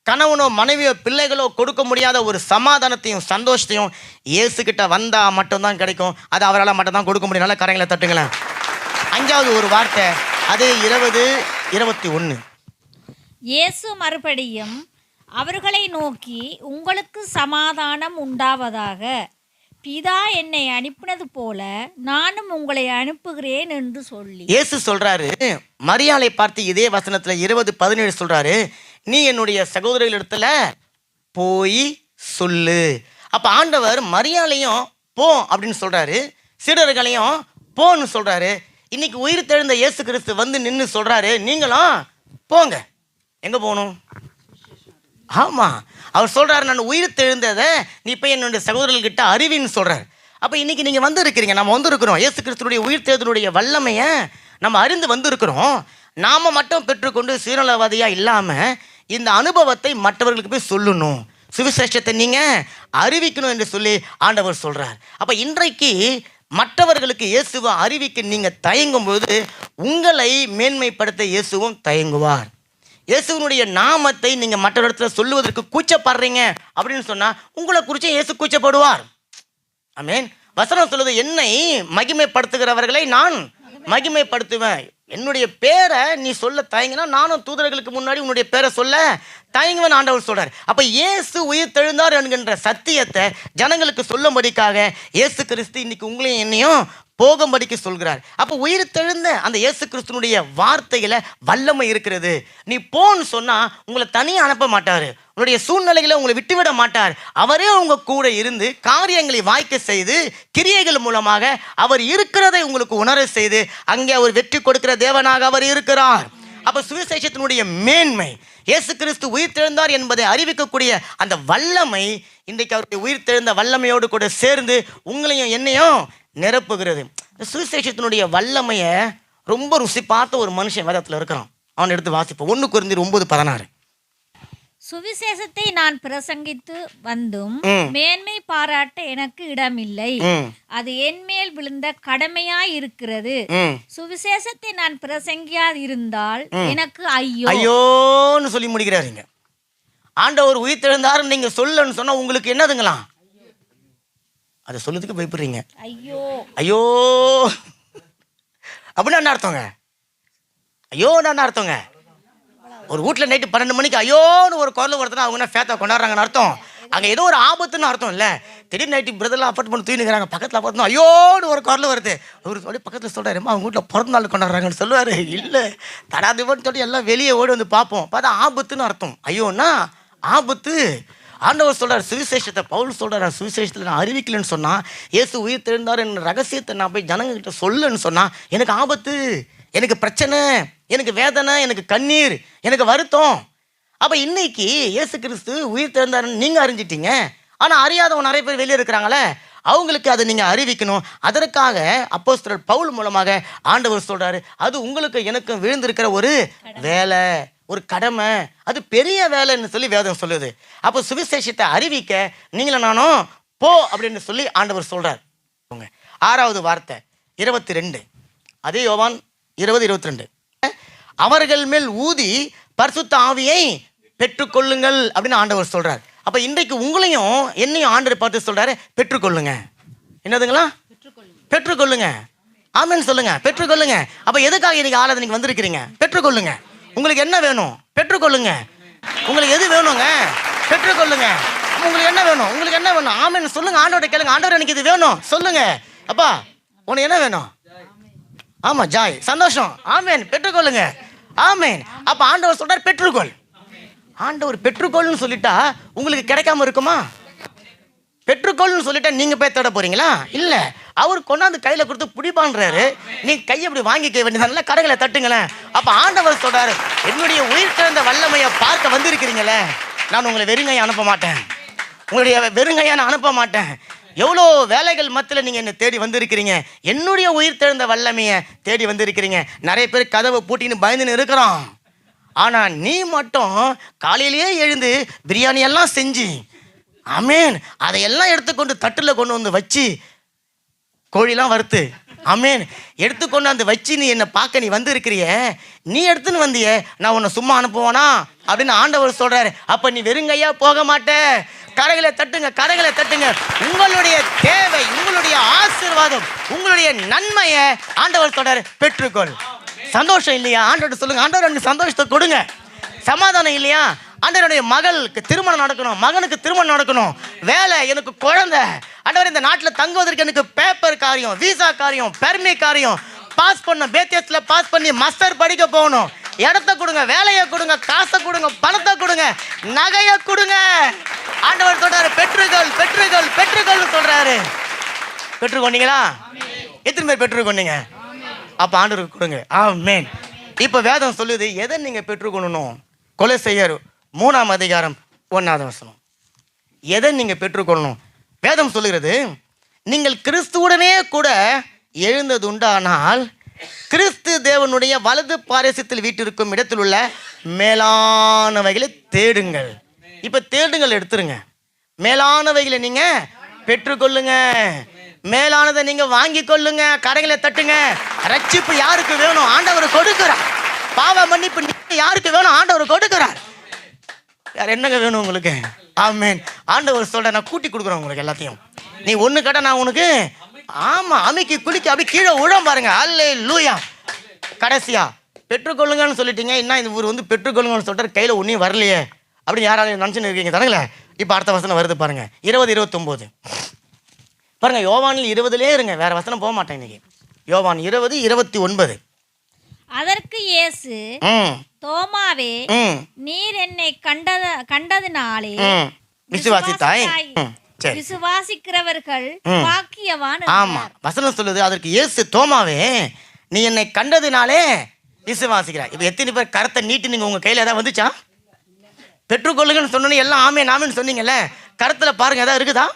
கணவனோ மனைவியோ பிள்ளைகளோ கொடுக்க முடியாத ஒரு சமாதானத்தையும் சந்தோஷத்தையும் இயேசு கிட்ட வந்தா மட்டும்தான் கிடைக்கும். அது அவரால் மட்டும்தான் கொடுக்க முடியும். நல்ல கரங்களை தட்டுங்களேன். 5வது ஒரு வார்த்தை, அது 20:21. இயேசு மறுபடியும் அவர்களை நோக்கி உங்களுக்கு சமாதானம் உண்டாவதாக, பிதா என்னை அனுப்பினது போல நானும் உங்களை அனுப்புகிறேன் என்று சொல்லி. இயேசு சொல்றாரு, மரியாளை பார்த்து இதே வசனத்துல 20:17 சொல்றாரு, நீ என்னுடைய சகோதரிகளிடத்துல போய் சொல்லு. அப்ப ஆண்டவர் மரியாளையும் போ அப்படின்னு சொல்றாரு, சீடர்களையும் போன்னு சொல்றாரு. இன்னைக்கு உயிர் தெழுந்த இயேசு கிறிஸ்து வந்து நின்று சொல்றாரு, நீங்களும் போங்க. எங்க போகணும்? ஆமா, அவர் சொல்றாரு, நான் உயிர் தெழுந்ததை நீ இப்போ என்னுடைய சகோதரர்கிட்ட அறிவின்னு சொல்றாரு. அப்ப இன்னைக்கு நீங்க வந்து இருக்கிறீங்க, நம்ம வந்து இருக்கிறோம். இயேசு கிறிஸ்துடைய உயிர் தெழுதலுடைய வல்லமையை நம்ம அறிந்து வந்து இருக்கிறோம். நாம மட்டும் பெற்றுக்கொண்டு சுயநலவாதியா இல்லாம இந்த அனுபவத்தை மற்றவர்களுக்கு போய் சொல்லணும், சுவிசேஷத்தை நீங்க அறிவிக்கணும் என்று சொல்லி ஆண்டவர் சொல்றார். அப்ப இன்றைக்கு மற்றவர்களுக்கு இயேசுவை அறிவிக்க நீங்க தயங்கும் போது உங்களை மேன்மைப்படுத்த இயேசுவும் தயங்குவார். இயேசுவனுடைய நாமத்தை நீங்க மற்ற இடத்துல சொல்லுவதற்கு கூச்சப்படுறீங்க அப்படின்னு சொன்னா உங்களை குறித்து இயேசு கூச்சப்படுவார். ஆமென். வசனம் சொல்லுது, என்னை மகிமைப்படுத்துகிறவர்களை நான் மகிமைப்படுத்துவேன். என்னுடைய பேரை நீ சொல்ல தயங்கினா நானும் தூதர்களுக்கு முன்னாடி உன்னுடைய பேரை சொல்ல தயங்குவேன் ஆண்டவர் சொல்றார். அப்ப இயேசு உயிர் தெழுந்தார் என்கின்ற சத்தியத்தை ஜனங்களுக்கு சொல்லும்படிக்காக இயேசு கிறிஸ்து இன்னைக்கு உங்களையும் என்னையும் போகும்படிக்கு சொல்கிறார். அப்போ உயிர் தெழுந்த அந்த இயேசு கிறிஸ்துனுடைய வார்த்தையில வல்லமை இருக்கிறது. நீ போன்னு சொன்னா உங்களை தனியாக அனுப்ப மாட்டாரு, உங்களுடைய சூழ்நிலைகளை உங்களை விட்டுவிட மாட்டார். அவரே உங்க கூட இருந்து காரியங்களை வாய்க்க செய்து கிரியைகள் மூலமாக அவர் இருக்கிறதை உங்களுக்கு உணர செய்து அங்கே அவர் வெற்றி கொடுக்கிற தேவனாக அவர் இருக்கிறார். அப்ப சுவிசேஷத்தினுடைய மேன்மை, இயேசு கிறிஸ்து உயிர் தெழுந்தார் என்பதை அறிவிக்கக்கூடிய அந்த வல்லமை இன்றைக்கு அவருடைய உயிர் தெழுந்த வல்லமையோடு கூட சேர்ந்து உங்களையும் என்னையும் நிரப்புகிறது. இந்த சுவிசேஷத்தினுடைய வல்லமையை ரொம்ப ருசி பார்த்த ஒரு மனுஷன் வேதத்தில் இருக்கிறான். அவன் எடுத்து வாசிப்போம். 1 கொரிந்தியர் 9:16. சுவிசேஷத்தை நான் பிரசங்கித்து வந்தும் மேன்மை பாராட்ட எனக்கு இடமில்லை, அது என் மேல் விழுந்த கடமையாய் இருக்கிறது. சுவிசேஷத்தை நான் பிரசங்கியாது இருந்தால் எனக்கு ஐயோ. ஐயோன்னு சொல்லி முடிக்கிறாருங்க. ஆண்டவர் உயிர் தெழுந்தாருன்னு நீங்க சொல்லன்னு சொன்னா உங்களுக்கு என்னதுங்களா? அதை சொல்லுறதுக்கு பயப்படுறீங்க. ஐயோ ஐயோ அப்படின்னு என்ன அர்த்தங்க? ஐயோ என்ன அர்த்தங்க? ஒரு வீட்டில் நைட்டு 12 மணிக்கு ஐயோன்னு ஒரு குரல் வருதுன்னா அவங்க என்ன ஃபேத்தா கொண்டாடுறாங்கன்னு அர்த்தம். அங்கே ஏதோ ஒரு ஆபத்துன்னு அர்த்தம் இல்லை. திடீர்னு நைட்டு பிரதர்லாம் அப்பார்ட்மெண்ட் தூங்கிக்கிறாங்க, பக்கத்தில் அப்பார்ட்மெண்ட் ஐயோன்னு ஒரு குரல் வருது. ஒரு சொல்லி பக்கத்தில் சொல்கிறாரு, அவங்க வீட்டில் பிறந்த நாள் கொண்டாடுறாங்கன்னு சொல்லுவார். இல்லை தடாதுன்னு சொல்லி எல்லாம் வெளியே ஓடி வந்து பார்ப்போம், பார்த்தா ஆபத்துன்னு அர்த்தம். ஐயோன்னா ஆபத்து. ஆண்டவர் சொல்கிறார் சுவிசேஷத்தை, பவுல் சொல்கிறார் சுவிசேஷத்தில் நான் அறிவிக்கலன்னு சொன்னால், இயேசு உயிர் தெழுந்தார் என்ற ரகசியத்தை நான் போய் ஜனங்ககிட்ட சொல்லுன்னு சொன்னால் எனக்கு ஆபத்து, எனக்கு பிரச்சனை, எனக்கு வேதனை, எனக்கு கண்ணீர், எனக்கு வருத்தம். அப்போ இன்னைக்கு இயேசு கிறிஸ்து உயிர் தெழுந்தாருன்னு நீங்கள் அறிஞ்சிட்டீங்க. ஆனால் அறியாதவங்க நிறைய பேர் வெளியே இருக்கிறாங்களே, அவங்களுக்கு அதை நீங்கள் அறிவிக்கணும். அதற்காக அப்போஸ்தலர் பவுல் மூலமாக ஆண்டவர் சொல்கிறாரு, அது உங்களுக்கு எனக்கும் விழுந்திருக்கிற ஒரு வேலை, ஒரு கடமை, அது பெரிய வேலைன்னு சொல்லி வேதம் சொல்லுது. அப்போ சுவிசேஷத்தை அறிவிக்க நீங்களும் நானும் போ அப்படின்னு சொல்லி ஆண்டவர் சொல்கிறார். 6வது வார்த்தை 22, அதே யோவான் 20:22, அவர்கள் மேல் ஊதி பரிசுத்த ஆவியை பெற்றுக்கொள்ளுங்கள் அப்படின்னு ஆண்டவர் சொல்கிறார். அப்போ இன்றைக்கு உங்களையும் என்னையும் ஆண்டவர் பார்த்து சொல்கிறாரு, பெற்றுக்கொள்ளுங்க. என்னதுங்களா? பெற்றுக்கொள்ளுங்க. ஆமென் சொல்லுங்க, பெற்றுக்கொள்ளுங்க. அப்போ எதுக்காக இன்னைக்கு ஆராதனைக்கு வந்திருக்கிறீங்க? பெற்றுக்கொள்ளுங்க. உங்களுக்கு என்ன வேணும்? பெற்றுக்கொள்ளுங்க. உங்களுக்கு எது வேணுங்க? பெற்றுக்கொள்ளுங்க. உங்களுக்கு என்ன வேணும்? உங்களுக்கு என்ன வேணும்? ஆமென் சொல்லுங்க. ஆண்டவர்கிட்ட கேளுங்க, ஆண்டவர் எனக்கு இது வேணும் சொல்லுங்க. அப்பா உனக்கு என்ன வேணும்? ஆமா ஜாய், சந்தோஷம். ஆமென், பெற்றுக்கொள்ளுங்க. ஆமென். அப்ப ஆண்டவர் சொல்றார் பெற்றுக்கொள். ஆண்டவர் பெற்றுக்கொள்னு சொல்லிட்டா உங்களுக்கு கிடைக்காம இருக்குமா? பெற்றுக்கொள்னு சொல்லிட்டா நீங்க போய் தேட போறீங்களா? இல்ல, அவர் கொண்டாந்து கையில கொடுத்து பிடிப்பான்றாரு. நீ கையை அப்படி வாங்கிக்க வேண்டியது, கடைகளை தட்டுங்களேன். அப்ப ஆண்டவர் சொல்றாரு, என்னுடைய உயிர் திறந்த வல்லமையை பார்க்க வந்திருக்கிறீங்களே, நான் உங்களை வெறுங்கையை அனுப்ப மாட்டேன். உங்களுடைய வெறுங்கையை நான் அனுப்ப மாட்டேன். எவ்வளோ வேலைகள் மத்தியில் நீங்கள் என்னை தேடி வந்திருக்கிறீங்க, என்னுடைய உயிர் தெழுந்த வல்லமையை தேடி வந்திருக்கிறீங்க. நிறைய பேர் கதவை பூட்டின்னு பயந்துன்னு இருக்கிறோம். ஆனால் நீ மட்டும் காலையிலேயே எழுந்து பிரியாணி எல்லாம் செஞ்சு, ஆமேன், அதையெல்லாம் எடுத்துக்கொண்டு தட்டில் கொண்டு வந்து வச்சு, கோழிலாம் வறுத்து, ஆமேன், எடுத்துக்கொண்டு அந்த வச்சு நீ என்னை பார்க்க நீ வந்திருக்கிறிய, நீ எடுத்துன்னு வந்திய, நான் உன்னை சும்மா அனுப்புவானா அப்படின்னு ஆண்டவர் சொல்கிறாரு. அப்போ நீ வெறுங்கையா போக மாட்டே. கடைகளை தட்டுங்க, கடைகளை தட்டுங்க. உங்களுடைய தேவை, உங்களுடைய ஆசீர்வாதம், உங்களுடைய நன்மையை ஆண்டவர் சொல்றாரு பெற்றுக்கொள். சந்தோஷம் இல்லையா? ஆண்டவர் சொல்லுங்க, ஆண்டவர் எனக்கு சந்தோஷத்தை கொடுங்க. சமாதானம் இல்லையா? ஆண்டவருடைய மகளுக்கு திருமணம் நடக்கணும், மகனுக்கு திருமணம் நடக்கணும், வேலை, எனக்கு குழந்தை, ஆண்டவர் இந்த நாட்டில் தங்குவதற்கு எனக்கு பேப்பர் காரியம், விசா காரியம், பெர்மி காரியம், பாஸ் பண்ண பேத்தியஸ்ல பாஸ் பண்ணி மாஸ்டர் படிக்க போகணும். இடத்த கொடுங்க, வேலையை கொடுங்க, காசை கொடுங்க, பணத்தை கொடுங்க, நகையை கொடுங்க. ஆண்டவர் சொல்றாரு பெற்றுக்கொள், பெற்றுக்கொள், பெற்றுக்கொள் சொல்றாரு. பெற்றுக்கொண்டீங்களா? எத்தனை பேர் பெற்றுக்கொண்டீங்க? அப்ப ஆண்டவருக்கு கொடுங்க. ஆமென். இப்ப வேதம் சொல்லுது எதை நீங்க பெற்றுக்கொள்ளணும். கொலோசையர் 3ஆம் அதிகாரம் 1வது வசனம். எதை நீங்க பெற்றுக்கொள்ளணும்? வேதம் சொல்லுகிறது, நீங்கள் கிறிஸ்துவுடனே கூட எழுந்தது உண்டானால் கிறிஸ்து தேவனுடைய வலது பாரசத்தில் வீட்டிற்கும் இடத்தில் உள்ள மேலானவைகளை தேடுங்கள். இப்ப தேடுங்கள் எடுத்துருங்க. மேலானவைகளை நீங்க பெற்றுக்கொள்ளுங்க. மேலானதை நீங்க வாங்கி கொள்ளுங்க. கடைகளை தட்டுங்க. ரட்சிப்பு யாருக்கு வேணும்? ஆண்டவர் கொடுக்கிறார். பாவ மன்னிப்பு யாருக்கு வேணும்? ஆண்டவர் கொடுக்கிறார். வேற என்னங்க வேணும் உங்களுக்கு? ஆமென். ஆண்டவர் சொல்ற, நான் கூட்டி கொடுக்குறேன் உங்களுக்கு எல்லாத்தையும். நீ ஒண்ணு கடை நான் உனக்கு, ஆமா, அமைக்கி குளிக்க அப்படி கீழே உழம் பாருங்க. அல்லேலூயா. கடைசியா பெற்றுக்கொள்ளுங்கன்னு சொல்லிட்டீங்க. என்ன இந்த ஊர் வந்து பெற்றுக்கொள்ளுங்கன்னு சொல்லிட்டு கையில ஒன்றையும் வரலையே அப்படின்னு யாராவது நினைச்சுன்னு இருக்கீங்க தானுங்களே? இப்ப அடுத்த வசனம் வருது பாருங்க, 20:29 பாருங்க. யோவானில் 20லே இருங்க, வேற வசனம் போக மாட்டேன் இன்னைக்கு. யோவான் 20:29. அதற்கு இயேசு, ம் தோமாவே, ம் நீர் என்னை கண்டதினாலே ம் விசுவாசித்தாய். சரி, விசுவாசிக்கிறவர்கள் பாக்கியவான் ஆமா, என்றார். வசனம் சொல்லுது. அதற்கு இயேசு, தோமாவே, நீ என்னை கண்டதினாலே விசுவாசிக்கிறாய். இப்போ எத்தனை பேர் கரத்தை நீட்டி நீங்க உங்க கையில ஏதாவது வந்துச்சா? பெற்றுக்கொள்ளுங்கன்னு சொன்னோன்னு எல்லாம் ஆமே நாமேன்னு சொன்னீங்கல்ல, கருத்துல பாருங்க ஏதாவது இருக்குதா?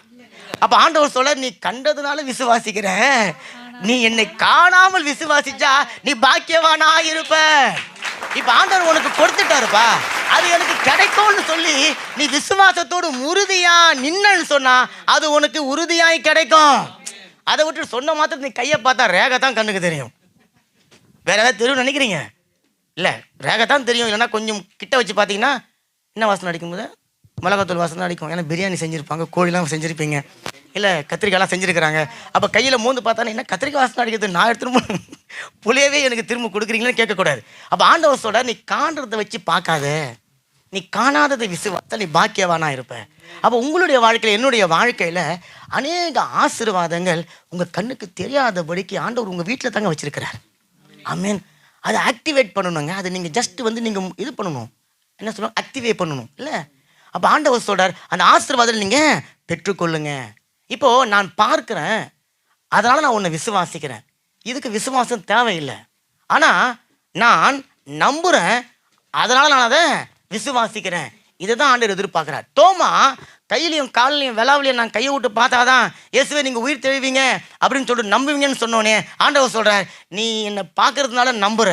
அப்ப ஆண்டவர் சொல்ல, நீ கண்டதுனால விசுவாசிக்கிற, நீ என்னை காணாமல் விசுவாசிச்சா நீ பாக்கியவானா இருப்ப. இப்ப ஆண்டவர் உனக்கு கொடுத்துட்டாருப்பா, அது எனக்கு கிடைக்கும்னு சொல்லி நீ விசுவாசத்தோடு உறுதியா நின்னு சொன்னா அது உனக்கு உறுதியாய் கிடைக்கும். அதை விட்டு சொன்ன மாத்திரம் நீ கையை பார்த்தா ரேகை தான் கண்ணுக்கு தெரியும். வேற ஏதாவது தெரியும் நினைக்கிறீங்க? இல்லை, ரேகை தான் தெரியும். இல்லைன்னா கொஞ்சம் கிட்ட வச்சு பார்த்தீங்கன்னா என்ன வாசனை அடிக்கும்போது மிளகாத்தூள் வாசனை அடிக்கும். ஏன்னா பிரியாணி செஞ்சுருப்பாங்க, கோழிலாம் செஞ்சுருப்பீங்க, இல்லை கத்திரிக்காயெல்லாம் செஞ்சுருக்கிறாங்க. அப்போ கையில் மோந்து பார்த்தானே என்ன கத்திரிக்காய் வாசனை அடிக்கிறது, நான் திரும்ப புளியவே எனக்கு திரும்ப கொடுக்குறீங்களேன்னு கேட்கக்கூடாது. அப்போ ஆண்டவர் சொல்ற, நீ காண்றதை வச்சு பார்க்காத, நீ காணாததை விசுவாசத்தை நீ பாக்கியவானா இருப்ப. அப்போ உங்களுடைய வாழ்க்கையில், என்னுடைய வாழ்க்கையில் அநேக ஆசீர்வாதங்கள் உங்கள் கண்ணுக்கு தெரியாதபடிக்கு ஆண்டவர் உங்கள் வீட்டில் தாங்க வச்சிருக்கிறார். ஆமீன். அதை ஆக்டிவேட் பண்ணணுங்க. அதை நீங்கள் ஜஸ்ட் நீங்கள் இது பண்ணணும், என்ன சொல்லுவோம், ஆக்டிவேட் பண்ணணும் இல்லை? அப்போ ஆண்டவர் சொல்றார், அந்த ஆசீர்வாதம் நீங்கள் பெற்றுக்கொள்ளுங்க. இப்போது நான் பார்க்குறேன், அதனால் நான் உன்னை விசுவாசிக்கிறேன். இதுக்கு விசுவாசம் தேவையில்லை. ஆனால் நான் நம்புகிறேன், அதனால் நான் அதை விசுவாசிக்கிறேன். இதை தான் ஆண்டவர் எதிர்பார்க்குறார். தோமா கையிலையும் காலிலையும் விளாவிலையும் நான் கையை விட்டு பார்த்தாதான் இயேசுவே நீங்கள் உயிர் தெழுவீங்க அப்படின்னு சொல்லிட்டு நம்புவீங்கன்னு சொன்னோன்னே ஆண்டவர் சொல்கிறார், நீ என்னை பார்க்கறதுனால நம்புற,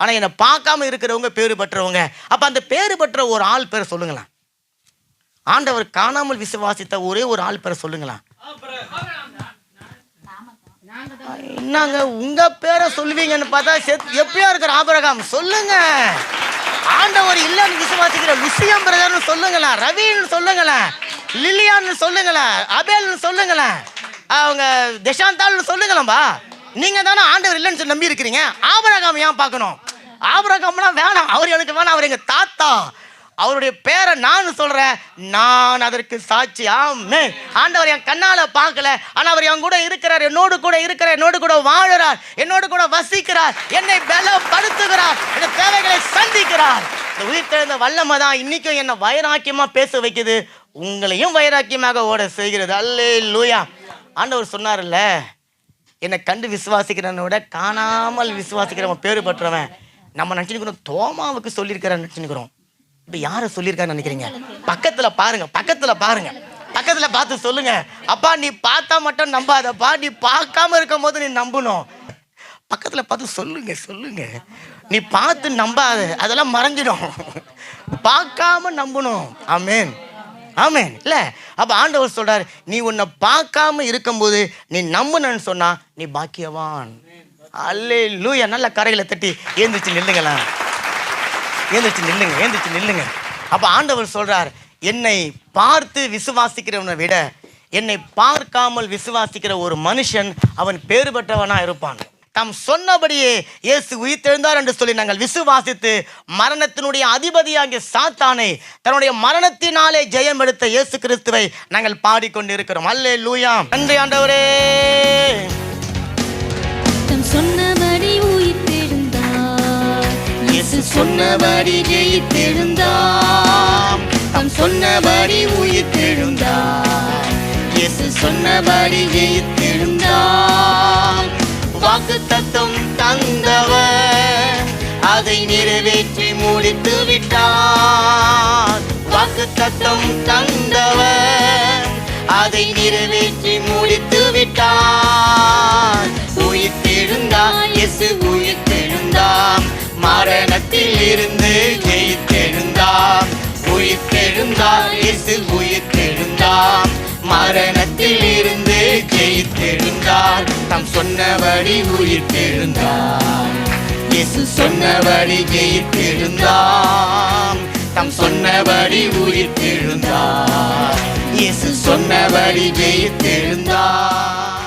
ஆனால் என்னை பார்க்காம இருக்கிறவங்க பேறு பெற்றவங்க. அப்போ அந்த பேறு பெற்ற ஒரு ஆள் பேரை சொல்லுங்களேன். ஆண்டவர் காணாமல் விசுவாசித்த ஒரே ஒரு ஆள் பேரை சொல்லுங்களேன். என்னங்க உங்க பேரை சொல்லுவீங்கன்னு பார்த்தா எப்படியா இருக்கிற ஆபிரகாம் சொல்லுங்க. ஆண்டவர் இல்லைன்னு விசுவாசிக்கிற லுசியம் பிரதர்னு சொல்லுங்களேன், ரவின்னு சொல்லுங்களேன், லிலியான்னு சொல்லுங்களேன், அபேல்னு சொல்லுங்களேன், அவங்க தசாந்தாள்னு சொல்லுங்களேன்பா. நீங்க தானே ஆண்டவர் இல்லைன்னு சொல்லி நம்பி இருக்கிறீங்க. ஆபிரகாம் ஏன் பார்க்கணும்? ஆபிரகாம்லாம் வேணாம், அவர் எனக்கு வேணாம், அவர் எங்க தாத்தா. அவருடைய பேரை நான் சொல்றேன், நான் அதற்கு சாட்சி. ஆமென். ஆண்டவர் என் கண்ணால பார்க்கல, ஆனா அவர் என் கூட இருக்கிறார், என்னோடு கூட இருக்கிறார், என்னோடு கூட வாழுறார், என்னோடு கூட வசிக்கிறார், என்னை பலப்படுத்துகிறார், என் தேவைகளை சந்திக்கிறார். இந்த உயிர்த்தெழுந்த வல்லமை தான் இன்னைக்கும் என்னை வைராக்கியமா பேச வைக்குது, உங்களையும் வைராக்கியமாக ஓட செய்கிறது. அல்லேலூயா. ஆண்டவர் சொன்னார்ல, என்னை கண்டு விசுவாசிக்கிறவனை விட காணாமல் விசுவாசிக்கிறவன் பேறு பெற்றவன். நம்ம நினைச்சுக்கிறோம் தோமாவுக்கு சொல்லியிருக்கிறான்னு நினைச்சுக்கிறோம். இப்போ யாரை சொல்லியிருக்கான்னு நினைக்கிறீங்க? பக்கத்தில் பாருங்க, பக்கத்தில் பாருங்க, பக்கத்தில் பார்த்து சொல்லுங்க, அப்பா நீ பார்த்தா மட்டும் நம்பாதப்பா, நீ பார்க்காம இருக்கும் போது நீ நம்பணும். பக்கத்தில் பார்த்து சொல்லுங்க, சொல்லுங்க, நீ பார்த்து நம்பாத, அதெல்லாம் மறைஞ்சிடும், பார்க்காம நம்பணும். ஆமேன், ஆமேன். இல்லை, அப்போ ஆண்டவர் சொல்றார், நீ உன்னை பார்க்காம இருக்கும்போது நீ நம்புனன்னு சொன்னா நீ பாக்கியவான். அல்லேலூயா. நல்ல கரைகளை தட்டி ஏந்திரிச்சு நில்லுங்களா, ஏந்திரிச்சு நில்லுங்க, ஏந்திரிச்சு நில்லுங்க. அப்போ ஆண்டவர் சொல்றார், என்னை பார்த்து விசுவாசிக்கிறவனை விட என்னை பார்க்காமல் விசுவாசிக்கிற ஒரு மனுஷன் அவன் பேறு பெற்றவனா இருப்பான். தாம் சொன்னபடியே இயேசு உயிர்த்தெழுந்தார் என்று சொல்லி நாங்கள் விசுவாசித்து மரணத்தினுடைய அதிபதியாகிய சாத்தானை தன்னுடைய மரணத்தினாலே ஜெயம் எடுத்த இயேசு கிறிஸ்துவை நாங்கள் பாடிக்கொண்டிருக்கிறோம். அல்லேலூயா. நன்றி ஆண்டவரே. சொன்னபடி உயிர்த்தெழுந்தார், இயேசு சொன்னபடி ஜெயித்தெழுந்தார், தாம் சொன்னபடி உயிர்த்தெழுந்தார், இயேசு சொன்னபடி ஜெயித்தெழுந்தார். வாக்குத்தத்தம் தந்தவர் அதை நிறைவேற்றி முடித்து விட்டார். வாக்குத்தத்தம் தந்தவர் அதை நிறைவேற்றி முடித்து விட்டார். உயிர்த்தெழுந்தார், இயேசு உயிர்த்தெழுந்தார், மரணத்தில் இருந்து ஜெயித்தெழுந்தார். உயிர்த்தெழுந்தார், இயேசு உயிர்த்தெழுந்தார், மரணத்தில் இருந்து ஜெயித்தெழுந்தார். தாம் சொன்னபடி உயிர்த்தெழுந்தார், இயேசு சொன்னபடி ஜெயித்தெழுந்தார். தாம் சொன்னபடி உயிர்த்தெழுந்தார், இயேசு சொன்னபடி ஜெயித்தெழுந்தார்.